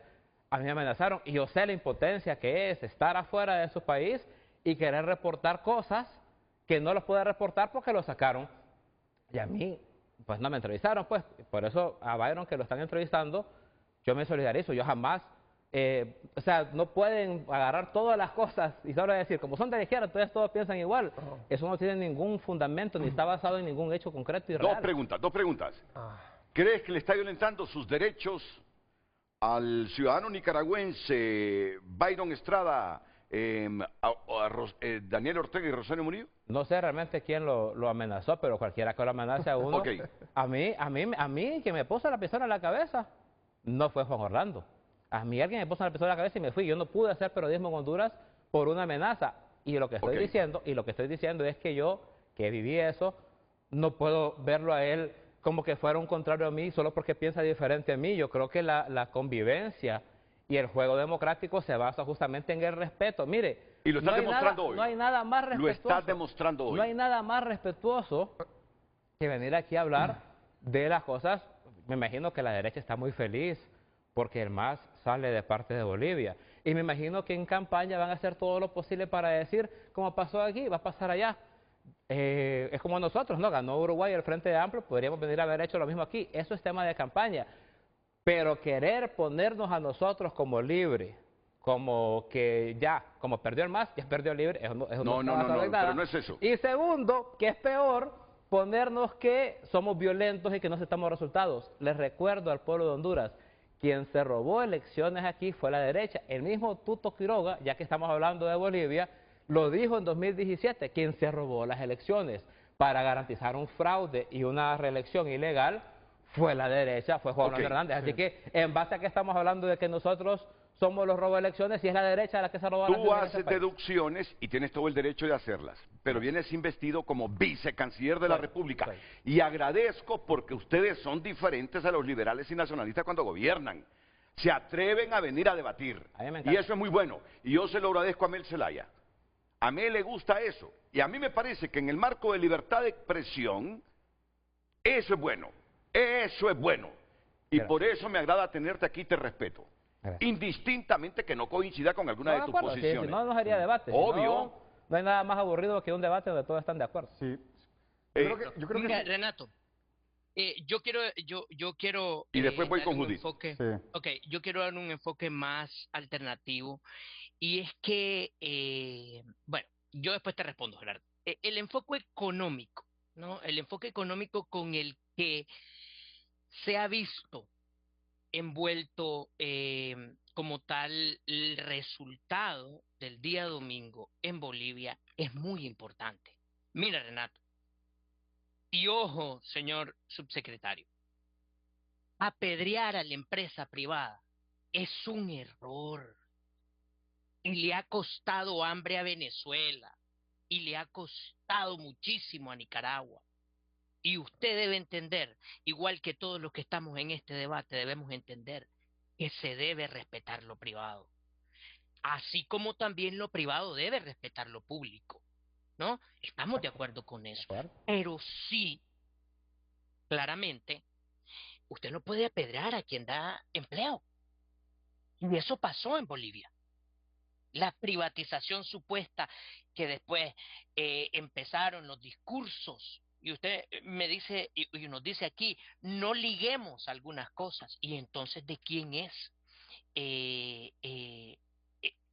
a mí me amenazaron. Y yo sé la impotencia que es estar afuera de su país y querer reportar cosas que no los puede reportar porque lo sacaron. Y a mí, pues no me entrevistaron, pues. Por eso a Byron, que lo están entrevistando, yo me solidarizo. Yo jamás, o sea, no pueden agarrar todas las cosas y solo decir, como son de la izquierda, entonces todos piensan igual. Eso no tiene ningún fundamento, ni está basado en ningún hecho concreto y real. Dos preguntas. ¿Crees que le está violentando sus derechos al ciudadano nicaragüense Byron Estrada, Daniel Ortega y Rosario Murillo? No sé realmente quién lo amenazó, pero cualquiera que lo amenace a uno. A mí que me puso la pistola en la cabeza, no fue Juan Orlando. A mí alguien me puso la pistola en la cabeza y me fui. Yo no pude hacer periodismo en Honduras por una amenaza. Y lo que estoy diciendo es que yo, que viví eso, no puedo verlo a él como que fuera un contrario a mí solo porque piensa diferente a mí. Yo creo que la convivencia y el juego democrático se basa justamente en el respeto. Mire, y lo estás demostrando hoy. No hay nada más respetuoso. Lo estás demostrando hoy. No hay nada más respetuoso que venir aquí a hablar de las cosas. Me imagino que la derecha está muy feliz porque el MAS sale de parte de Bolivia. Y me imagino que en campaña van a hacer todo lo posible para decir, como pasó aquí, va a pasar allá. Es como nosotros, ¿no? Ganó Uruguay el Frente Amplio, podríamos venir a haber hecho lo mismo aquí. Eso es tema de campaña. Pero querer ponernos a nosotros como Libre, como que ya, como perdió el MAS, ya perdió Libre, no, pero no es eso. Y segundo, que es peor, ponernos que somos violentos y que no aceptamos resultados. Les recuerdo al pueblo de Honduras quien se robó elecciones aquí fue la derecha. El mismo Tuto Quiroga, ya que estamos hablando de Bolivia, lo dijo en 2017, quien se robó las elecciones para garantizar un fraude y una reelección ilegal fue la derecha, fue Juan Orlando Hernández. Así que, en base a que estamos hablando de que nosotros somos los robos de elecciones y es la derecha la que se robó las elecciones. Tú haces deducciones y tienes todo el derecho de hacerlas, pero vienes investido como vicecanciller de la República. Y agradezco porque ustedes son diferentes a los liberales y nacionalistas cuando gobiernan. Se atreven a venir a debatir. Y eso es muy bueno. Y yo se lo agradezco a Mel Zelaya. A Mel le gusta eso. Y a mí me parece que en el marco de libertad de expresión, eso es bueno. Eso es bueno. Y por eso me agrada tenerte aquí y te respeto. Indistintamente que no coincida con alguna de tus posiciones. Si no, no sería debate. Obvio. No hay nada más aburrido que un debate donde todos están de acuerdo. Sí. Mira, Renato, yo quiero y después voy con Judith. Yo quiero dar un enfoque más alternativo. Y es que, bueno, yo después te respondo, Gerardo. El enfoque económico, ¿no? El enfoque económico con el que se ha visto envuelto como tal el resultado del día domingo en Bolivia es muy importante. Mira, Renato, y ojo, señor subsecretario, apedrear a la empresa privada es un error y le ha costado hambre a Venezuela y le ha costado muchísimo a Nicaragua. Y usted debe entender, igual que todos los que estamos en este debate, debemos entender que se debe respetar lo privado. Así como también lo privado debe respetar lo público, ¿no? Estamos de acuerdo con eso. Pero sí, claramente, usted no puede apedrear a quien da empleo. Y eso pasó en Bolivia. La privatización supuesta que después empezaron los discursos. Y usted me dice, y nos dice aquí, no liguemos algunas cosas. Y entonces, ¿de quién es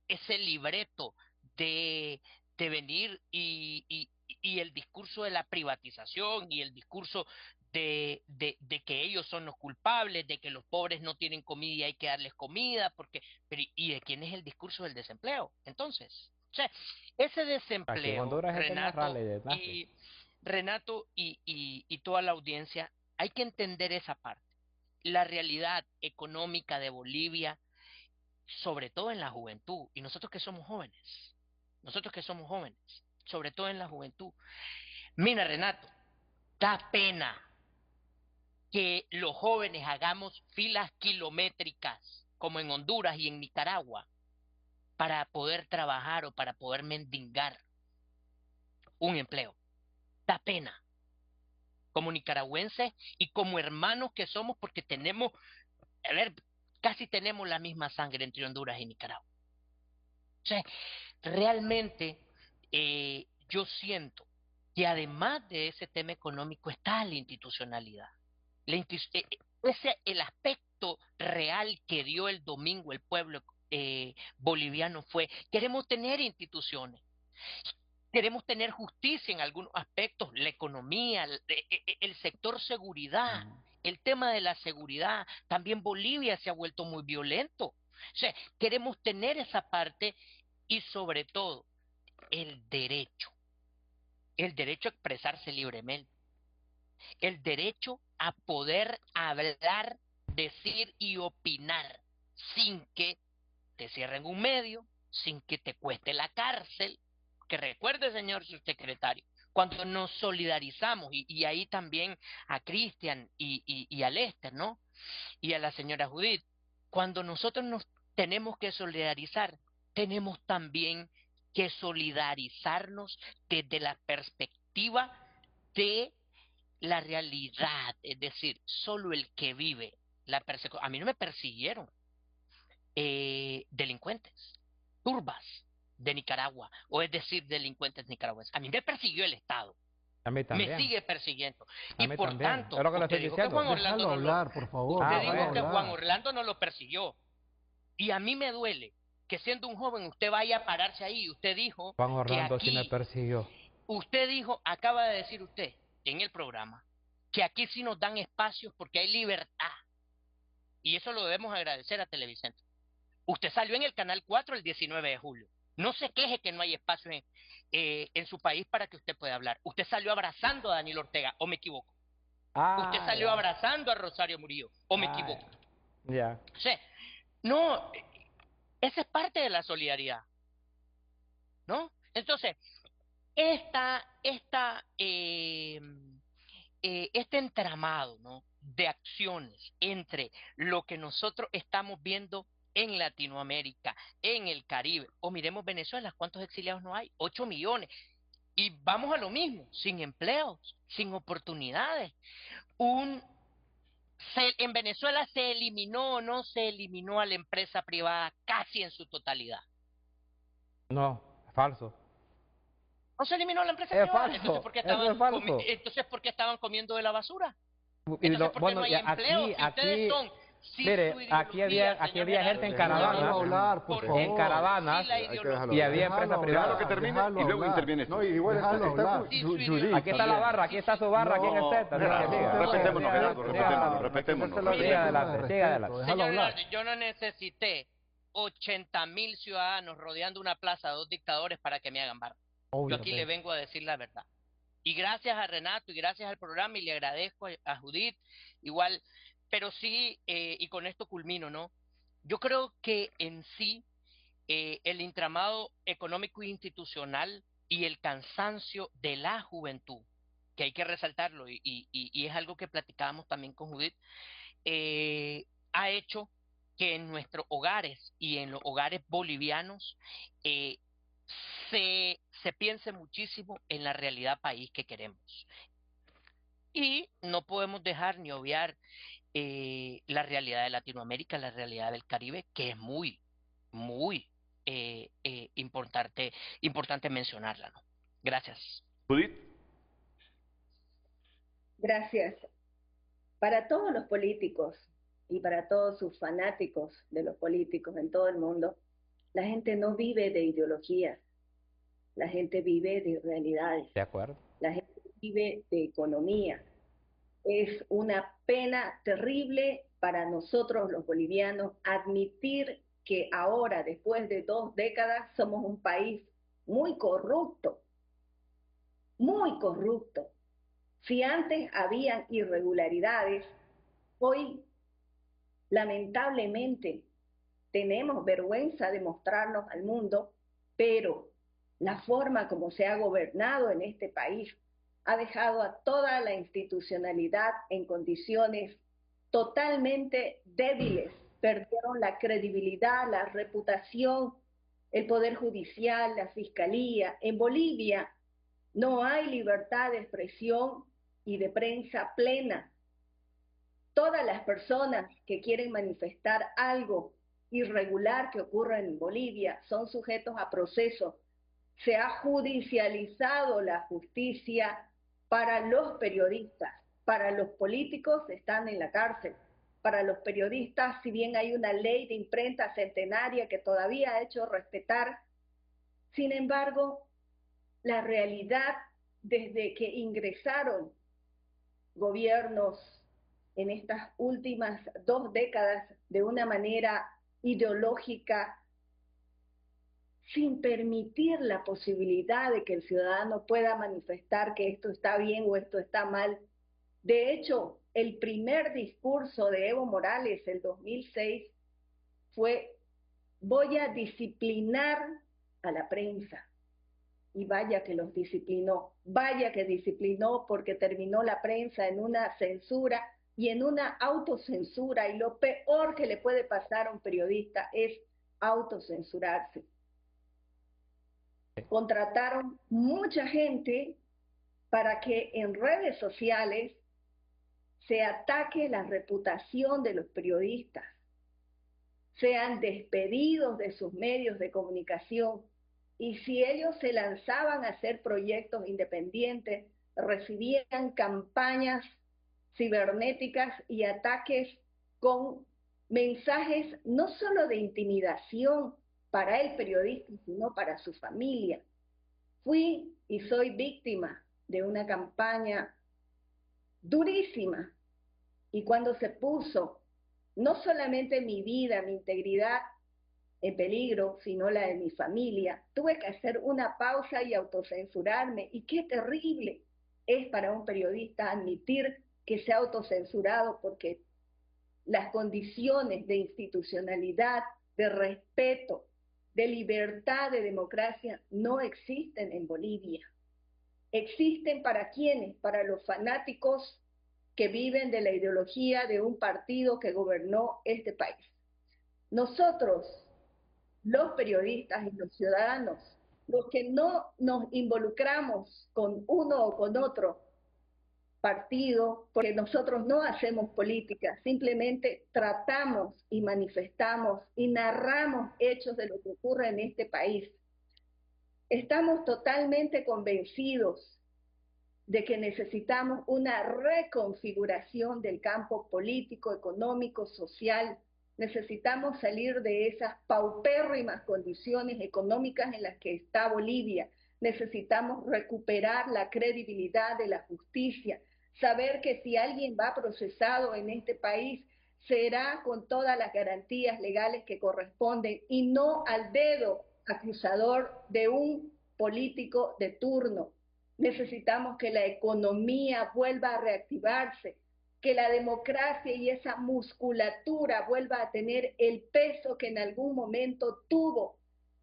ese libreto de venir y el discurso de la privatización y el discurso de que ellos son los culpables, de que los pobres no tienen comida y hay que darles comida, ¿y de quién es el discurso del desempleo? Entonces, o sea, ese desempleo, Renato y toda la audiencia, hay que entender esa parte. La realidad económica de Bolivia, sobre todo en la juventud, y nosotros que somos jóvenes, sobre todo en la juventud. Mira, Renato, da pena que los jóvenes hagamos filas kilométricas, como en Honduras y en Nicaragua, para poder trabajar o para poder mendigar un empleo. Da pena, como nicaragüenses y como hermanos que somos, porque tenemos, casi tenemos la misma sangre entre Honduras y Nicaragua. O sea, realmente yo siento que además de ese tema económico está la institucionalidad. El aspecto real que dio el domingo el pueblo boliviano fue: queremos tener instituciones, queremos tener justicia en algunos aspectos, la economía, el sector seguridad, el tema de la seguridad. También Bolivia se ha vuelto muy violento. O sea, queremos tener esa parte y sobre todo el derecho a expresarse libremente, el derecho a poder hablar, decir y opinar sin que te cierren un medio, sin que te cueste la cárcel. Que recuerde, señor subsecretario, cuando nos solidarizamos, y ahí también a Cristian y a Lester, ¿no? Y a la señora Judith, cuando nosotros nos tenemos que solidarizar, tenemos también que solidarizarnos desde la perspectiva de la realidad, es decir, solo el que vive la persecución. A mí no me persiguieron delincuentes, turbas de Nicaragua, o es decir, delincuentes nicaragüenses. A mí me persiguió el Estado. A mí también. Me sigue persiguiendo. A y mí por también. tanto, Es lo que le usted estoy dijo que diciendo. Juan Orlando Déjalo hablar, por favor. Usted dijo que hablar. Juan Orlando no lo persiguió. Y a mí me duele que siendo un joven usted vaya a pararse ahí. Usted dijo Juan Orlando que aquí, sí me persiguió. Usted dijo, acaba de decir usted en el programa, que aquí sí nos dan espacios porque hay libertad. y eso lo debemos agradecer a Televicentro. Usted salió en el Canal 4 el 19 de julio. No se queje que no hay espacio en su país para que usted pueda hablar. Usted salió abrazando a Daniel Ortega, ¿o me equivoco? Usted salió abrazando a Rosario Murillo, ¿o me equivoco? Ya. O sea, no, esa es parte de la solidaridad, ¿no? Entonces, este entramado, ¿no?, de acciones entre lo que nosotros estamos viendo en Latinoamérica, en el Caribe, o miremos Venezuela, ¿cuántos exiliados no hay? 8 millones. Y vamos a lo mismo, sin empleos, sin oportunidades. En Venezuela se eliminó o no se eliminó a la empresa privada casi en su totalidad. No, es falso. No se eliminó la empresa Es privada. falso, Entonces, ¿por qué estaban comiendo de la basura? Entonces, ¿por qué no hay empleo? Si ustedes son... Mire, aquí había gente en caravanas, en caravanas, y había empresas privadas. Déjalo que termine y luego interviene. No, igual está Judith. Aquí está la barra, aquí está su barra, aquí en el set. Respetémonos, Gerardo, respetémonos. Siga adelante. Señor, yo no necesité 80.000 ciudadanos rodeando una plaza de 2 dictadores para que me hagan barra. Yo aquí le vengo a decir la verdad. Y gracias a Renato y gracias al programa, y le agradezco a Judith, igual, pero sí, y con esto culmino, ¿no? Yo creo que en sí, el entramado económico e institucional y el cansancio de la juventud, que hay que resaltarlo, y es algo que platicábamos también con Judith, ha hecho que en nuestros hogares y en los hogares bolivianos se piense muchísimo en la realidad país que queremos. Y no podemos dejar ni obviar la realidad de Latinoamérica, la realidad del Caribe, que es muy, muy importante mencionarla, ¿no? Gracias. Judith. Gracias. Para todos los políticos y para todos sus fanáticos de los políticos en todo el mundo, la gente no vive de ideologías, la gente vive de realidades. De acuerdo. La gente vive de economía. Es una pena terrible para nosotros los bolivianos admitir que ahora, después de 2 décadas, somos un país muy corrupto, muy corrupto. Si antes habían irregularidades, hoy lamentablemente tenemos vergüenza de mostrarnos al mundo, pero la forma como se ha gobernado en este país ha dejado a toda la institucionalidad en condiciones totalmente débiles. Perdieron la credibilidad, la reputación, el Poder Judicial, la Fiscalía. En Bolivia no hay libertad de expresión y de prensa plena. Todas las personas que quieren manifestar algo irregular que ocurre en Bolivia son sujetos a proceso. Se ha judicializado la justicia para los periodistas. Para los políticos están en la cárcel. Para los periodistas, si bien hay una ley de imprenta centenaria que todavía ha hecho respetar, sin embargo, la realidad desde que ingresaron gobiernos en estas últimas 2 décadas de una manera ideológica, sin permitir la posibilidad de que el ciudadano pueda manifestar que esto está bien o esto está mal. De hecho, el primer discurso de Evo Morales, el 2006, fue: voy a disciplinar a la prensa. Y vaya que los disciplinó, vaya que disciplinó, porque terminó la prensa en una censura y en una autocensura, y lo peor que le puede pasar a un periodista es autocensurarse. Contrataron mucha gente para que en redes sociales se ataque la reputación de los periodistas, sean despedidos de sus medios de comunicación, y si ellos se lanzaban a hacer proyectos independientes, recibían campañas cibernéticas y ataques con mensajes no solo de intimidación para el periodista, sino para su familia. Fui y soy víctima de una campaña durísima, y cuando se puso no solamente mi vida, mi integridad en peligro, sino la de mi familia. Tuve que hacer una pausa y autocensurarme. Y qué terrible es para un periodista admitir que se ha autocensurado, porque las condiciones de institucionalidad, de respeto, de libertad, de democracia no existen en Bolivia. Existen para quienes, para los fanáticos que viven de la ideología de un partido que gobernó este país. Nosotros, los periodistas y los ciudadanos, los que no nos involucramos con uno o con otro partido, porque nosotros no hacemos política, simplemente tratamos y manifestamos y narramos hechos de lo que ocurre en este país. Estamos totalmente convencidos de que necesitamos una reconfiguración del campo político, económico, social. Necesitamos salir de esas paupérrimas condiciones económicas en las que está Bolivia. Necesitamos recuperar la credibilidad de la justicia, saber que si alguien va procesado en este país, será con todas las garantías legales que corresponden y no al dedo acusador de un político de turno. Necesitamos que la economía vuelva a reactivarse, que la democracia y esa musculatura vuelva a tener el peso que en algún momento tuvo.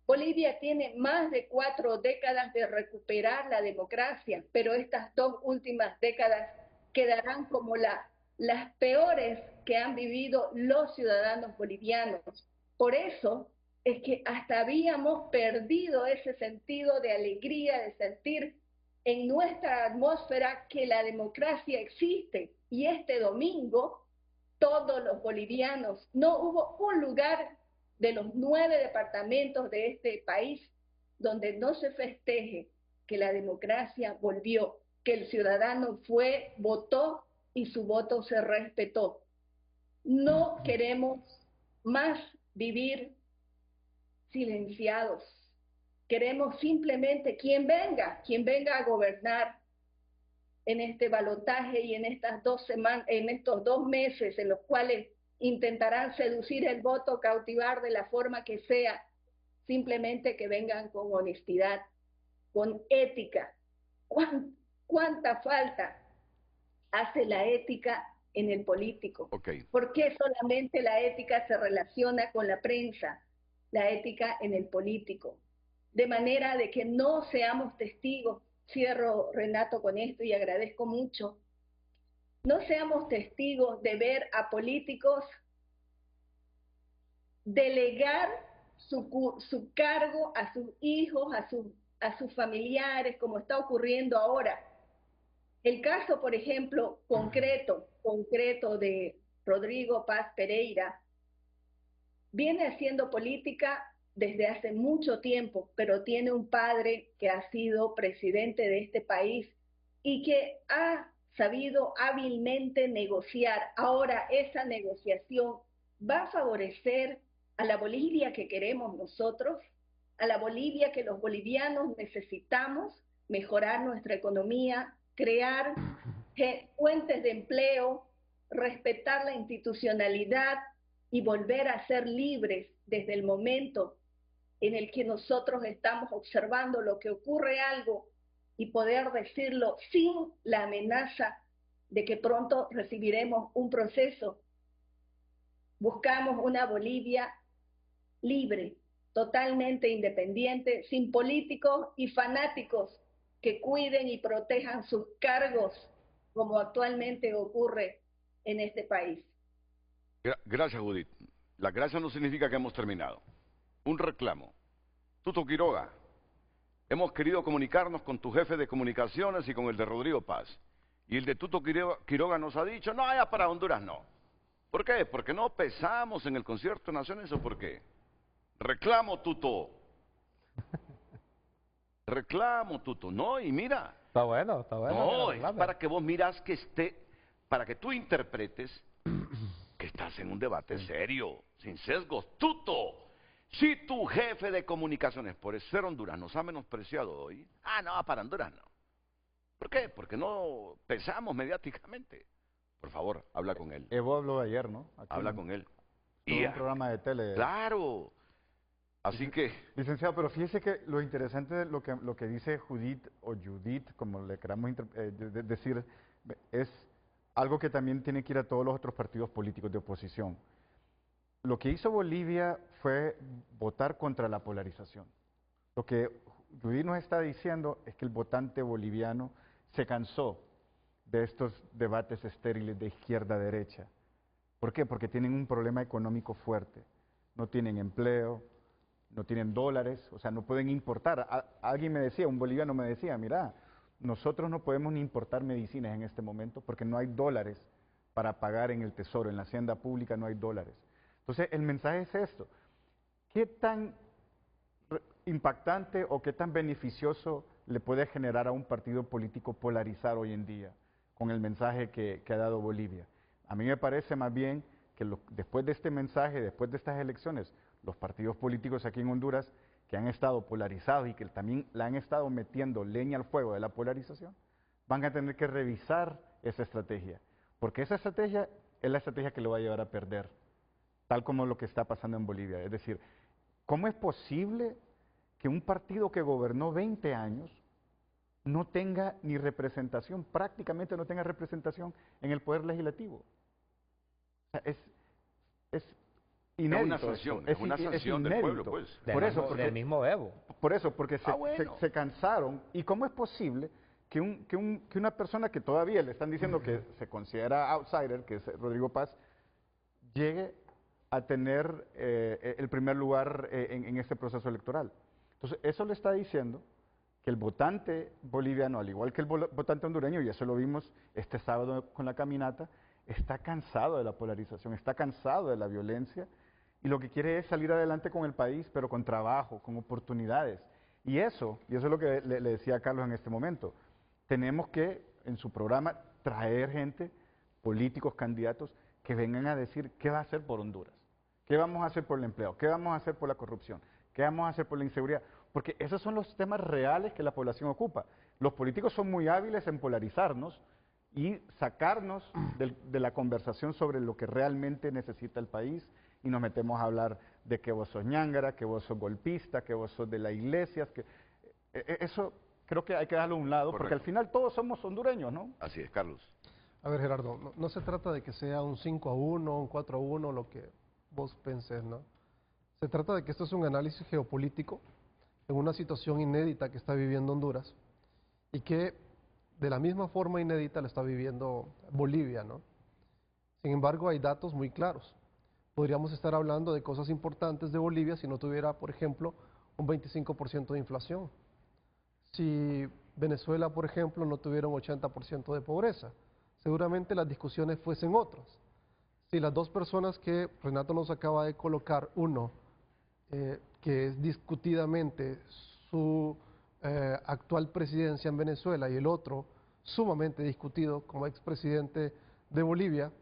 Bolivia tiene más de 4 décadas de recuperar la democracia, pero estas 2 últimas décadas quedarán como las peores que han vivido los ciudadanos bolivianos. Por eso es que hasta habíamos perdido ese sentido de alegría, de sentir en nuestra atmósfera que la democracia existe. Y este domingo, todos los bolivianos, no hubo un lugar de los 9 departamentos de este país donde no se festeje que la democracia volvió, que el ciudadano fue, votó y su voto se respetó. No queremos más vivir silenciados. Queremos simplemente quien venga a gobernar en este balotaje y en estas 2 semanas, en estos 2 meses en los cuales intentarán seducir el voto, cautivar de la forma que sea, simplemente que vengan con honestidad, con ética. ¿Cuánta falta hace la ética en el político? ¿Por qué solamente la ética se relaciona con la prensa? La ética en el político. De manera de que no seamos testigos, cierro Renato con esto y agradezco mucho, no seamos testigos de ver a políticos delegar su cargo a sus hijos, a sus familiares, como está ocurriendo ahora. El caso, por ejemplo, concreto de Rodrigo Paz Pereira, viene haciendo política desde hace mucho tiempo, pero tiene un padre que ha sido presidente de este país y que ha sabido hábilmente negociar. Ahora esa negociación va a favorecer a la Bolivia que queremos nosotros, a la Bolivia que los bolivianos necesitamos, mejorar nuestra economía, crear fuentes de empleo, respetar la institucionalidad y volver a ser libres desde el momento en el que nosotros estamos observando lo que ocurre algo y poder decirlo sin la amenaza de que pronto recibiremos un proceso. Buscamos una Bolivia libre, totalmente independiente, sin políticos y fanáticos que cuiden y protejan sus cargos, como actualmente ocurre en este país. Gracias, Judith. La gracia no significa que hemos terminado. Un reclamo. Tuto Quiroga, hemos querido comunicarnos con tu jefe de comunicaciones y con el de Rodrigo Paz. Y el de Tuto Quiroga nos ha dicho, no, ya para Honduras no. ¿Por qué? ¿Porque no pesamos en el concierto de naciones o por qué? Reclamo, Tuto. Reclamo, Tuto. No, y mira. Está bueno, está bueno. No, es para que vos miras que para que tú interpretes que estás en un debate serio, sin sesgos. Tuto, si tu jefe de comunicaciones por ser Honduras nos ha menospreciado hoy, no, para Honduras no. ¿Por qué? Porque no pesamos mediáticamente. Por favor, habla con él. Evo habló ayer, ¿no? Aquí Habla con él. en un programa de tele. Claro. Así que... Licenciado, pero fíjese que lo interesante de lo que dice Judith, como le queramos decir, es algo que también tiene que ir a todos los otros partidos políticos de oposición. Lo que hizo Bolivia fue votar contra la polarización. Lo que Judith nos está diciendo es que el votante boliviano se cansó de estos debates estériles de izquierda-derecha. ¿Por qué? Porque tienen un problema económico fuerte. No tienen empleo, no tienen dólares, o sea, no pueden importar. Alguien me decía, un boliviano me decía, mira, nosotros no podemos ni importar medicinas en este momento porque no hay dólares para pagar en el tesoro, en la hacienda pública no hay dólares. Entonces, el mensaje es esto. ¿Qué tan impactante o qué tan beneficioso le puede generar a un partido político polarizar hoy en día con el mensaje que ha dado Bolivia? A mí me parece más bien que después de este mensaje, después de estas elecciones, los partidos políticos aquí en Honduras que han estado polarizados y que también le han estado metiendo leña al fuego de la polarización, van a tener que revisar esa estrategia, porque esa estrategia es la estrategia que lo va a llevar a perder, tal como lo que está pasando en Bolivia. Es decir, ¿cómo es posible que un partido que gobernó 20 años no tenga ni representación, prácticamente no tenga representación en el poder legislativo? O sea, es inédito. Es una sanción del pueblo, pues. Del mismo Evo. Por eso, porque se cansaron. ¿Y cómo es posible que una persona que todavía le están diciendo que se considera outsider, que es Rodrigo Paz, llegue a tener el primer lugar en este proceso electoral? Entonces, eso le está diciendo que el votante boliviano, al igual que el votante hondureño, y eso lo vimos este sábado con la caminata, está cansado de la polarización, está cansado de la violencia, y lo que quiere es salir adelante con el país, pero con trabajo, con oportunidades. Y eso es lo que le decía a Carlos en este momento. Tenemos que, en su programa, traer gente, políticos, candidatos, que vengan a decir qué va a hacer por Honduras, qué vamos a hacer por el empleo, qué vamos a hacer por la corrupción, qué vamos a hacer por la inseguridad, porque esos son los temas reales que la población ocupa. Los políticos son muy hábiles en polarizarnos y sacarnos de la conversación sobre lo que realmente necesita el país, y nos metemos a hablar de que vos sos ñángara, que vos sos golpista, que vos sos de la iglesia, eso creo que hay que dejarlo a un lado. Correcto. Porque al final todos somos hondureños, ¿no? Así es, Carlos. A ver, Gerardo, no se trata de que sea un 5-1, un 4-1, lo que vos pensés, ¿no? Se trata de que esto es un análisis geopolítico en una situación inédita que está viviendo Honduras y que de la misma forma inédita la está viviendo Bolivia, ¿no? Sin embargo, hay datos muy claros. Podríamos estar hablando de cosas importantes de Bolivia si no tuviera, por ejemplo, un 25% de inflación. Si Venezuela, por ejemplo, no tuviera un 80% de pobreza, seguramente las discusiones fuesen otras. Si las dos personas que Renato nos acaba de colocar, uno, que es discutidamente su actual presidencia en Venezuela, y el otro, sumamente discutido como expresidente de Bolivia,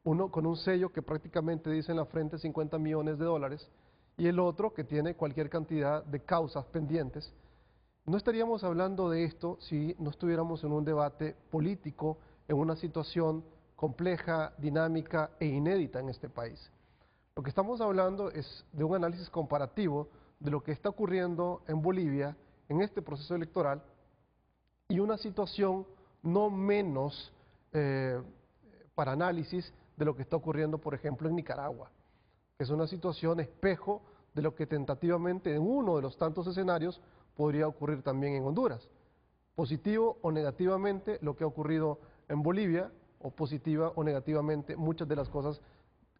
uno con un sello que prácticamente dice en la frente 50 millones de dólares, y el otro que tiene cualquier cantidad de causas pendientes, no estaríamos hablando de esto si no estuviéramos en un debate político, en una situación compleja, dinámica e inédita en este país. Lo que estamos hablando es de un análisis comparativo de lo que está ocurriendo en Bolivia en este proceso electoral y una situación no menos para análisis de lo que está ocurriendo, por ejemplo, en Nicaragua, que es una situación espejo de lo que tentativamente en uno de los tantos escenarios podría ocurrir también en Honduras. Positivo o negativamente lo que ha ocurrido en Bolivia, o positiva o negativamente muchas de las cosas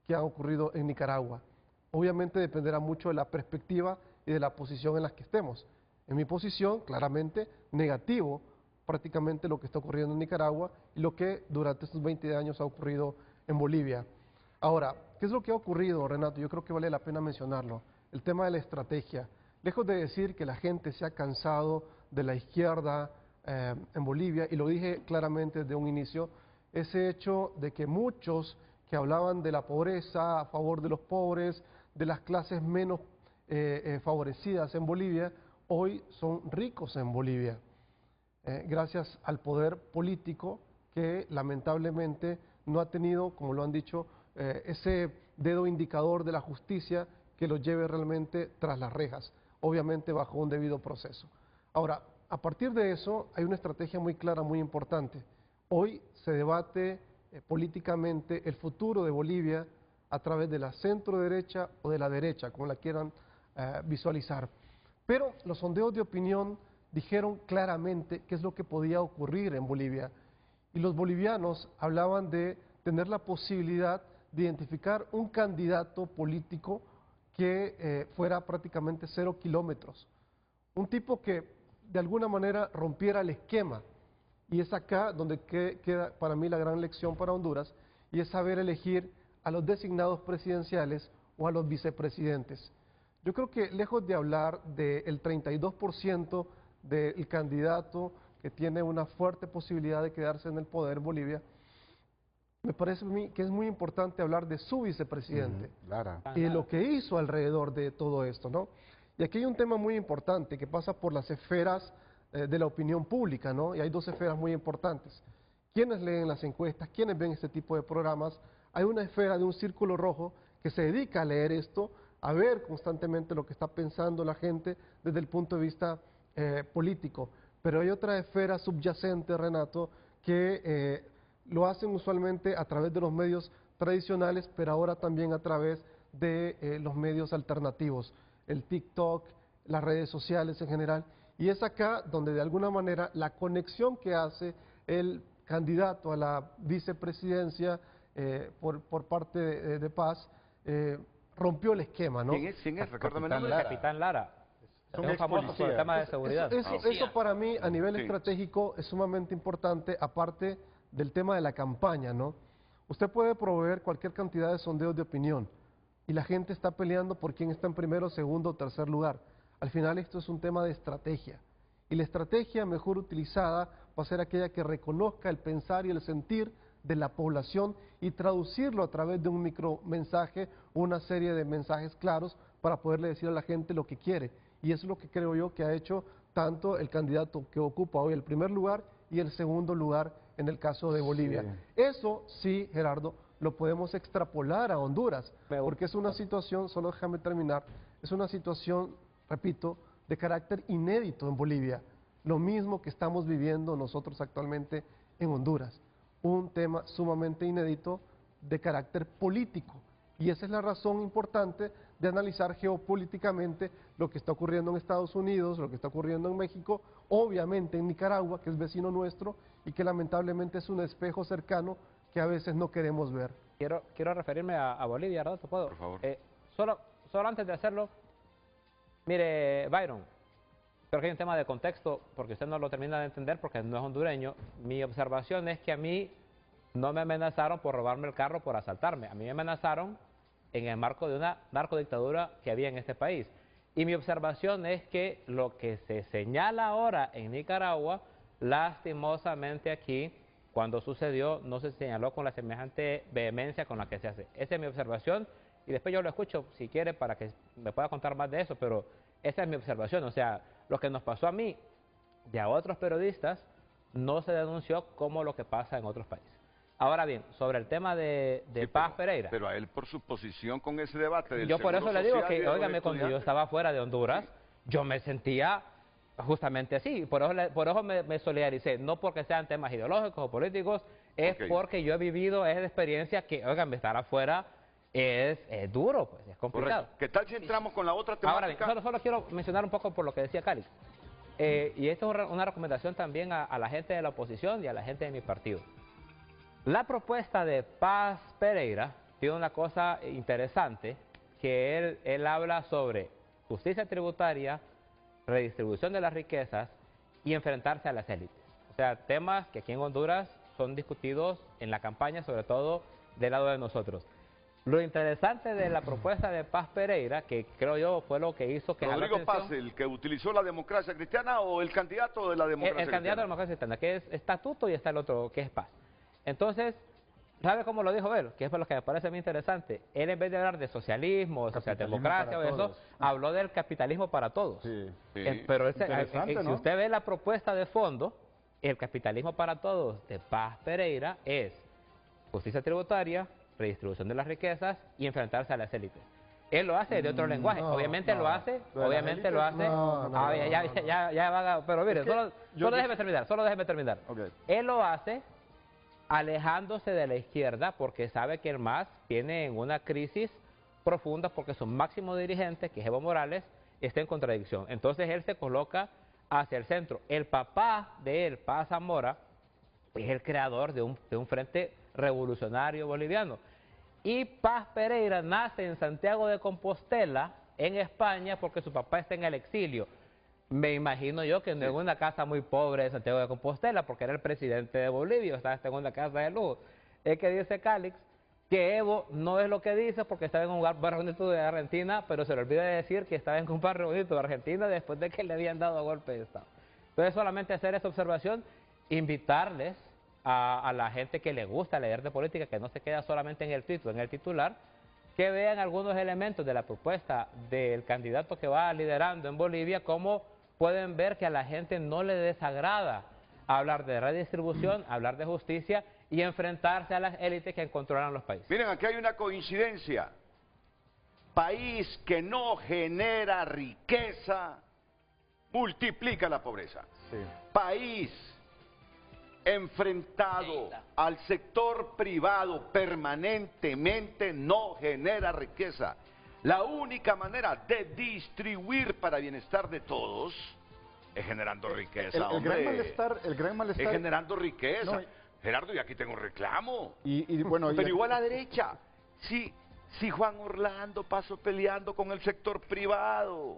que han ocurrido en Nicaragua. Obviamente dependerá mucho de la perspectiva y de la posición en la que estemos. En mi posición, claramente, negativo prácticamente lo que está ocurriendo en Nicaragua y lo que durante estos 20 años ha ocurrido en Bolivia. Ahora, ¿qué es lo que ha ocurrido, Renato? Yo creo que vale la pena mencionarlo. El tema de la estrategia. Lejos de decir que la gente se ha cansado de la izquierda en Bolivia, y lo dije claramente desde un inicio, ese hecho de que muchos que hablaban de la pobreza, a favor de los pobres, de las clases menos favorecidas en Bolivia, hoy son ricos en Bolivia, gracias al poder político que lamentablemente no ha tenido, como lo han dicho, ese dedo indicador de la justicia que lo lleve realmente tras las rejas, obviamente bajo un debido proceso. Ahora, a partir de eso hay una estrategia muy clara, muy importante. Hoy se debate políticamente el futuro de Bolivia a través de la centro derecha o de la derecha, como la quieran visualizar. Pero los sondeos de opinión dijeron claramente qué es lo que podía ocurrir en Bolivia. Y los bolivianos hablaban de tener la posibilidad de identificar un candidato político que fuera prácticamente 0 kilómetros. Un tipo que de alguna manera rompiera el esquema. Y es acá donde queda para mí la gran lección para Honduras, y es saber elegir a los designados presidenciales o a los vicepresidentes. Yo creo que lejos de hablar del 32% del candidato que tiene una fuerte posibilidad de quedarse en el poder en Bolivia, me parece a mí que es muy importante hablar de su vicepresidente y de lo que hizo alrededor de todo esto, ¿no? Y aquí hay un tema muy importante que pasa por las esferas de la opinión pública, ¿no? Y hay dos esferas muy importantes. ¿Quiénes leen las encuestas? ¿Quiénes ven este tipo de programas? Hay una esfera de un círculo rojo que se dedica a leer esto, a ver constantemente lo que está pensando la gente desde el punto de vista político. Pero hay otra esfera subyacente, Renato, que lo hacen usualmente a través de los medios tradicionales, pero ahora también a través de los medios alternativos, el TikTok, las redes sociales en general. Y es acá donde de alguna manera la conexión que hace el candidato a la vicepresidencia por parte de Paz rompió el esquema, ¿no? ¿Quién es? Recuérdame el Capitán nombre. Capitán Lara. Es un famoso por el tema de seguridad. Eso para mí a nivel estratégico es sumamente importante, aparte del tema de la campaña, ¿no? Usted puede proveer cualquier cantidad de sondeos de opinión y la gente está peleando por quién está en primero, segundo o tercer lugar. Al final esto es un tema de estrategia. Y la estrategia mejor utilizada va a ser aquella que reconozca el pensar y el sentir de la población y traducirlo a través de un micromensaje, una serie de mensajes claros para poderle decir a la gente lo que quiere. Y eso es lo que creo yo que ha hecho tanto el candidato que ocupa hoy el primer lugar y el segundo lugar en el caso de Bolivia. Sí. Eso sí, Gerardo, lo podemos extrapolar a Honduras, porque es una situación, solo déjame terminar, es una situación, repito, de carácter inédito en Bolivia, lo mismo que estamos viviendo nosotros actualmente en Honduras, un tema sumamente inédito de carácter político, y esa es la razón importante de analizar geopolíticamente lo que está ocurriendo en Estados Unidos, lo que está ocurriendo en México, obviamente en Nicaragua, que es vecino nuestro, y que lamentablemente es un espejo cercano que a veces no queremos ver. Quiero referirme a Bolivia, ¿verdad? ¿Puedo? Por favor. Solo antes de hacerlo, mire, Byron, creo que hay un tema de contexto, porque usted no lo termina de entender porque no es hondureño. Mi observación es que a mí no me amenazaron por robarme el carro, por asaltarme. A mí me amenazaron en el marco de una narcodictadura que había en este país. Y mi observación es que lo que se señala ahora en Nicaragua, lastimosamente aquí, cuando sucedió, no se señaló con la semejante vehemencia con la que se hace. Esa es mi observación, y después yo lo escucho, si quiere, para que me pueda contar más de eso, pero esa es mi observación. O sea, lo que nos pasó a mí y a otros periodistas no se denunció como lo que pasa en otros países. Ahora bien, sobre el tema de Paz Pereira. Pero a él, por su posición con ese debate del yo por eso le digo que, óigame, cuando yo estudiantes, estaba fuera de Honduras, yo me sentía justamente así. Por eso me solidaricé. No porque sean temas ideológicos o políticos, es porque yo he vivido esa experiencia que, óigame, estar afuera es duro, pues, es complicado. Correcto. ¿Qué tal si entramos con la otra temática? Ahora bien, solo quiero mencionar un poco por lo que decía Cali. Y esto es una recomendación también a la gente de la oposición y a la gente de mi partido. La propuesta de Paz Pereira tiene una cosa interesante, que él habla sobre justicia tributaria, redistribución de las riquezas y enfrentarse a las élites. O sea, temas que aquí en Honduras son discutidos en la campaña, sobre todo del lado de nosotros. Lo interesante de la propuesta de Paz Pereira, que creo yo fue lo que hizo que... ¿Rodrigo Paz, el que utilizó la democracia cristiana, o el candidato de la democracia cristiana? El candidato de la democracia cristiana, que es estatuto, y está el otro, que es Paz. Entonces, ¿sabe cómo lo dijo él? Que es por lo que me parece muy interesante. Él, en vez de hablar de socialismo, de socialdemocracia o eso, habló del capitalismo para todos. Sí. Pero ¿no? si usted ve la propuesta de fondo, el capitalismo para todos de Paz Pereira es justicia tributaria, redistribución de las riquezas y enfrentarse a las élites. Él lo hace de otro lenguaje, obviamente lo hace, pero mire, solo déjeme terminar. Okay. Él lo hace alejándose de la izquierda porque sabe que el MAS tiene en una crisis profunda porque su máximo dirigente, que es Evo Morales, está en contradicción. Entonces él se coloca hacia el centro. El papá de él, Paz Zamora, es el creador de un frente revolucionario boliviano. Y Paz Pereira nace en Santiago de Compostela, en España, porque su papá está en el exilio. Me imagino yo que no en una casa muy pobre de Santiago de Compostela, porque era el presidente de Bolivia, estaba en una casa de lujo. Es que dice Cálix que Evo no es lo que dice porque estaba en un bar bonito de Argentina, pero se le olvida de decir que estaba en un bar bonito de Argentina después de que le habían dado golpe de Estado. Entonces solamente hacer esa observación, invitarles a la gente que le gusta leer de política, que no se queda solamente en el título, en el titular, que vean algunos elementos de la propuesta del candidato que va liderando en Bolivia, cómo pueden ver que a la gente no le desagrada hablar de redistribución, hablar de justicia y enfrentarse a las élites que controlan los países. Miren, aquí hay una coincidencia. País que no genera riqueza, multiplica la pobreza. Sí. País enfrentado al sector privado permanentemente no genera riqueza. La única manera de distribuir para bienestar de todos es generando riqueza, el gran malestar es generando riqueza. No, Gerardo, y aquí tengo un reclamo. Bueno, pero igual a la derecha. Si Juan Orlando pasó peleando con el sector privado.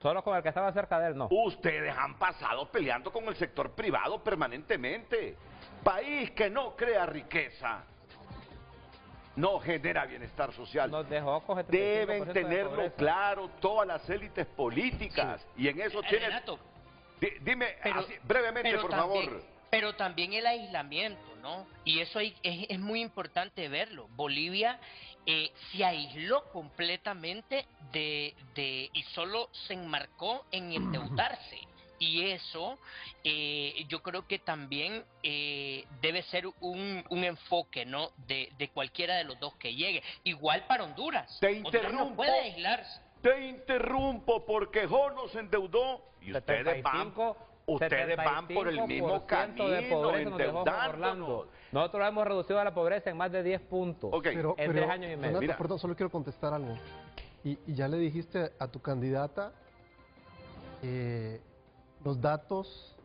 Solo con el que estaba cerca de él, no. Ustedes han pasado peleando con el sector privado permanentemente. País que no crea riqueza, no genera bienestar social. Nos dejó coger 35% Deben de tenerlo pobreza. claro todas las élites políticas. Sí. Y en eso tienen... Dime así, brevemente, por favor. Pero también el aislamiento, ¿no? Y eso es muy importante verlo. Bolivia se aisló completamente y solo se enmarcó en endeudarse. Y eso yo creo que también debe ser un enfoque, ¿no? De cualquiera de los dos que llegue. Igual para Honduras. Te interrumpo. Honduras no puede aislarse. Te interrumpo porque Jono se endeudó y ustedes van por el mismo camino, endeudándonos. Nosotros hemos reducido la pobreza en más de 10 puntos en 3 años y medio. Fernando, perdón, solo quiero contestar algo. Y ya le dijiste a tu candidata, ¿los datos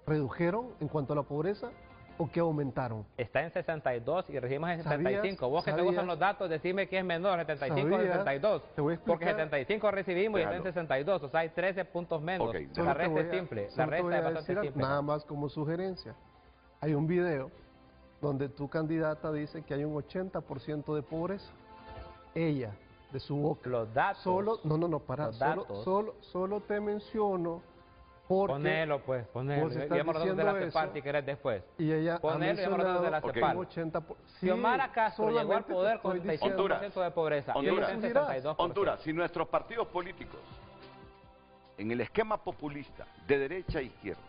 redujeron en cuanto a la pobreza o que aumentaron? Está en 62 y recibimos en 75. Vos que te gustan los datos, decime que es menor, 75 o 72. Porque 75 recibimos y está en 62, o sea, hay 13 puntos menos. La resta es simple, la resta es bastante simple. Nada más como sugerencia. Hay un video donde tu candidata dice que hay un 80% de pobreza. Ella, de su boca. Los datos. Solo te menciono porque... Ponelo pues, ponelo. Ya hemos hablado de la CEPAL, que eres después. Y ella ponelo y hemos hablado de la CEPAL. 80%. Xiomara Castro llegó al poder con 35% de pobreza. Honduras, si nuestros partidos políticos, en el esquema populista, de derecha a izquierda,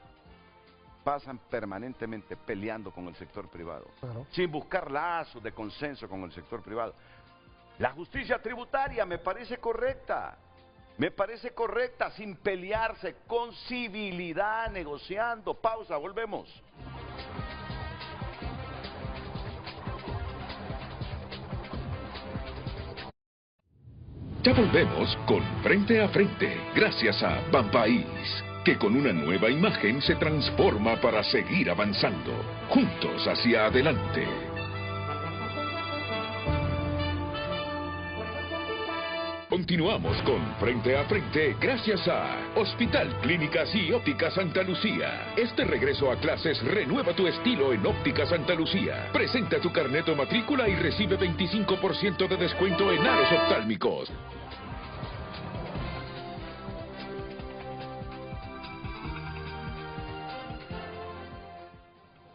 pasan permanentemente peleando con el sector privado, sin buscar lazos de consenso con el sector privado, la justicia tributaria me parece correcta. Me parece correcta, sin pelearse, con civilidad, negociando. Pausa, volvemos. Ya volvemos con Frente a Frente, gracias a Banpaís, que con una nueva imagen se transforma para seguir avanzando, juntos hacia adelante. Continuamos con Frente a Frente gracias a Hospital Clínicas y Óptica Santa Lucía. Este regreso a clases renueva tu estilo en Óptica Santa Lucía. Presenta tu carnet o matrícula y recibe 25% de descuento en aros oftálmicos.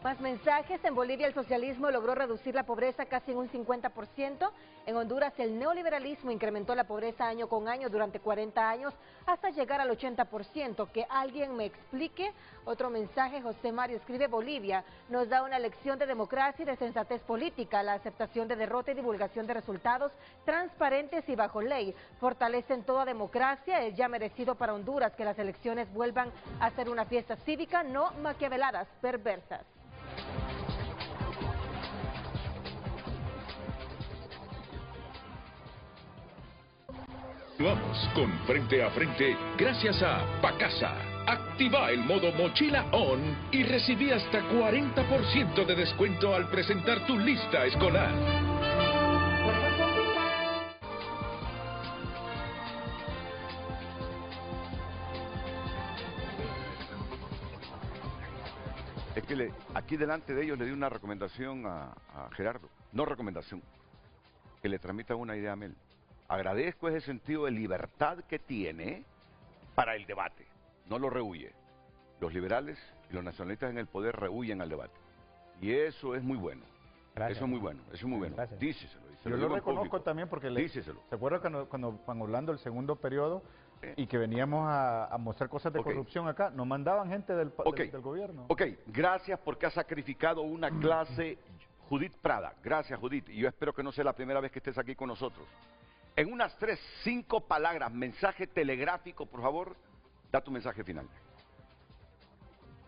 Más mensajes. En Bolivia el socialismo logró reducir la pobreza casi en un 50%. En Honduras el neoliberalismo incrementó la pobreza año con año durante 40 años hasta llegar al 80%. Que alguien me explique. Otro mensaje, José Mario escribe: Bolivia nos da una lección de democracia y de sensatez política. La aceptación de derrota y divulgación de resultados transparentes y bajo ley fortalecen toda democracia. Es ya merecido para Honduras que las elecciones vuelvan a ser una fiesta cívica, no maquiaveladas perversas. Vamos con Frente a Frente gracias a Pacasa. Activa el modo mochila on y recibí hasta 40% de descuento al presentar tu lista escolar. Es que aquí delante de ellos le di una recomendación a Gerardo. No recomendación. Que le transmita una idea a Mel. Agradezco ese sentido de libertad que tiene para el debate. No lo rehúye. Los liberales y los nacionalistas en el poder rehuyen al debate. Y eso es muy bueno. Gracias. Eso es muy bueno. Eso es muy bueno. Gracias. Díceselo. Yo lo reconozco también porque díceselo. ¿Se acuerda cuando Juan Orlando, el segundo periodo, y que veníamos a mostrar cosas de corrupción acá? Nos mandaban gente del gobierno. Ok, gracias porque ha sacrificado una clase. Judith Prada, gracias Judith. Y yo espero que no sea la primera vez que estés aquí con nosotros. En unas 3, 5 palabras, mensaje telegráfico, por favor, da tu mensaje final.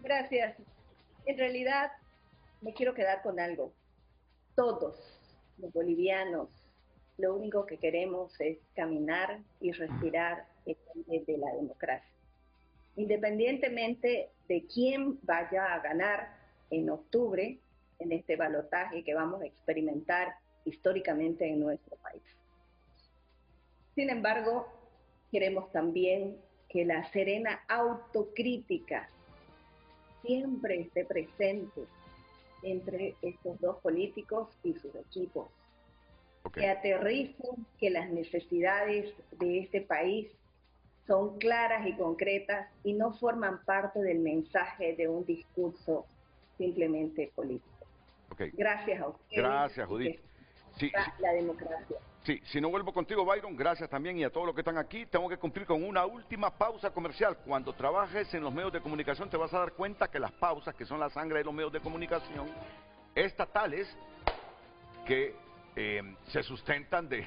Gracias. En realidad, me quiero quedar con algo. Todos los bolivianos, lo único que queremos es caminar y respirar el aire de la democracia. Independientemente de quién vaya a ganar en octubre, en este balotaje que vamos a experimentar históricamente en nuestro país. Sin embargo, queremos también que la serena autocrítica siempre esté presente entre estos dos políticos y sus equipos. Que aterricen que las necesidades de este país son claras y concretas y no forman parte del mensaje de un discurso simplemente político. Gracias a ustedes. Gracias, Judith. Sí, la democracia. Sí, si no vuelvo contigo, Byron, gracias también y a todos los que están aquí. Tengo que cumplir con una última pausa comercial. Cuando trabajes en los medios de comunicación te vas a dar cuenta que las pausas, que son la sangre de los medios de comunicación, estatales, que se sustentan de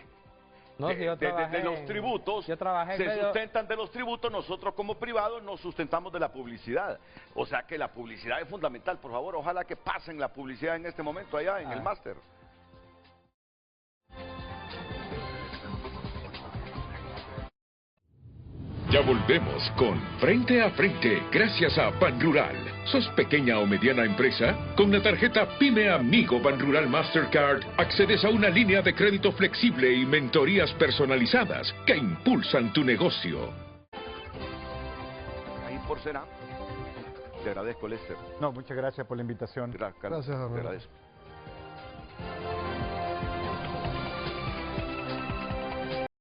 los tributos, sustentan de los tributos, nosotros como privados nos sustentamos de la publicidad. O sea que la publicidad es fundamental. Por favor, ojalá que pasen la publicidad en este momento allá en el máster. Ya volvemos con Frente a Frente, gracias a Banrural. ¿Sos pequeña o mediana empresa? Con la tarjeta Pyme Amigo Banrural Mastercard accedes a una línea de crédito flexible y mentorías personalizadas que impulsan tu negocio. Ahí por será. Te agradezco, Lester. No, muchas gracias por la invitación. Gracias, te agradezco.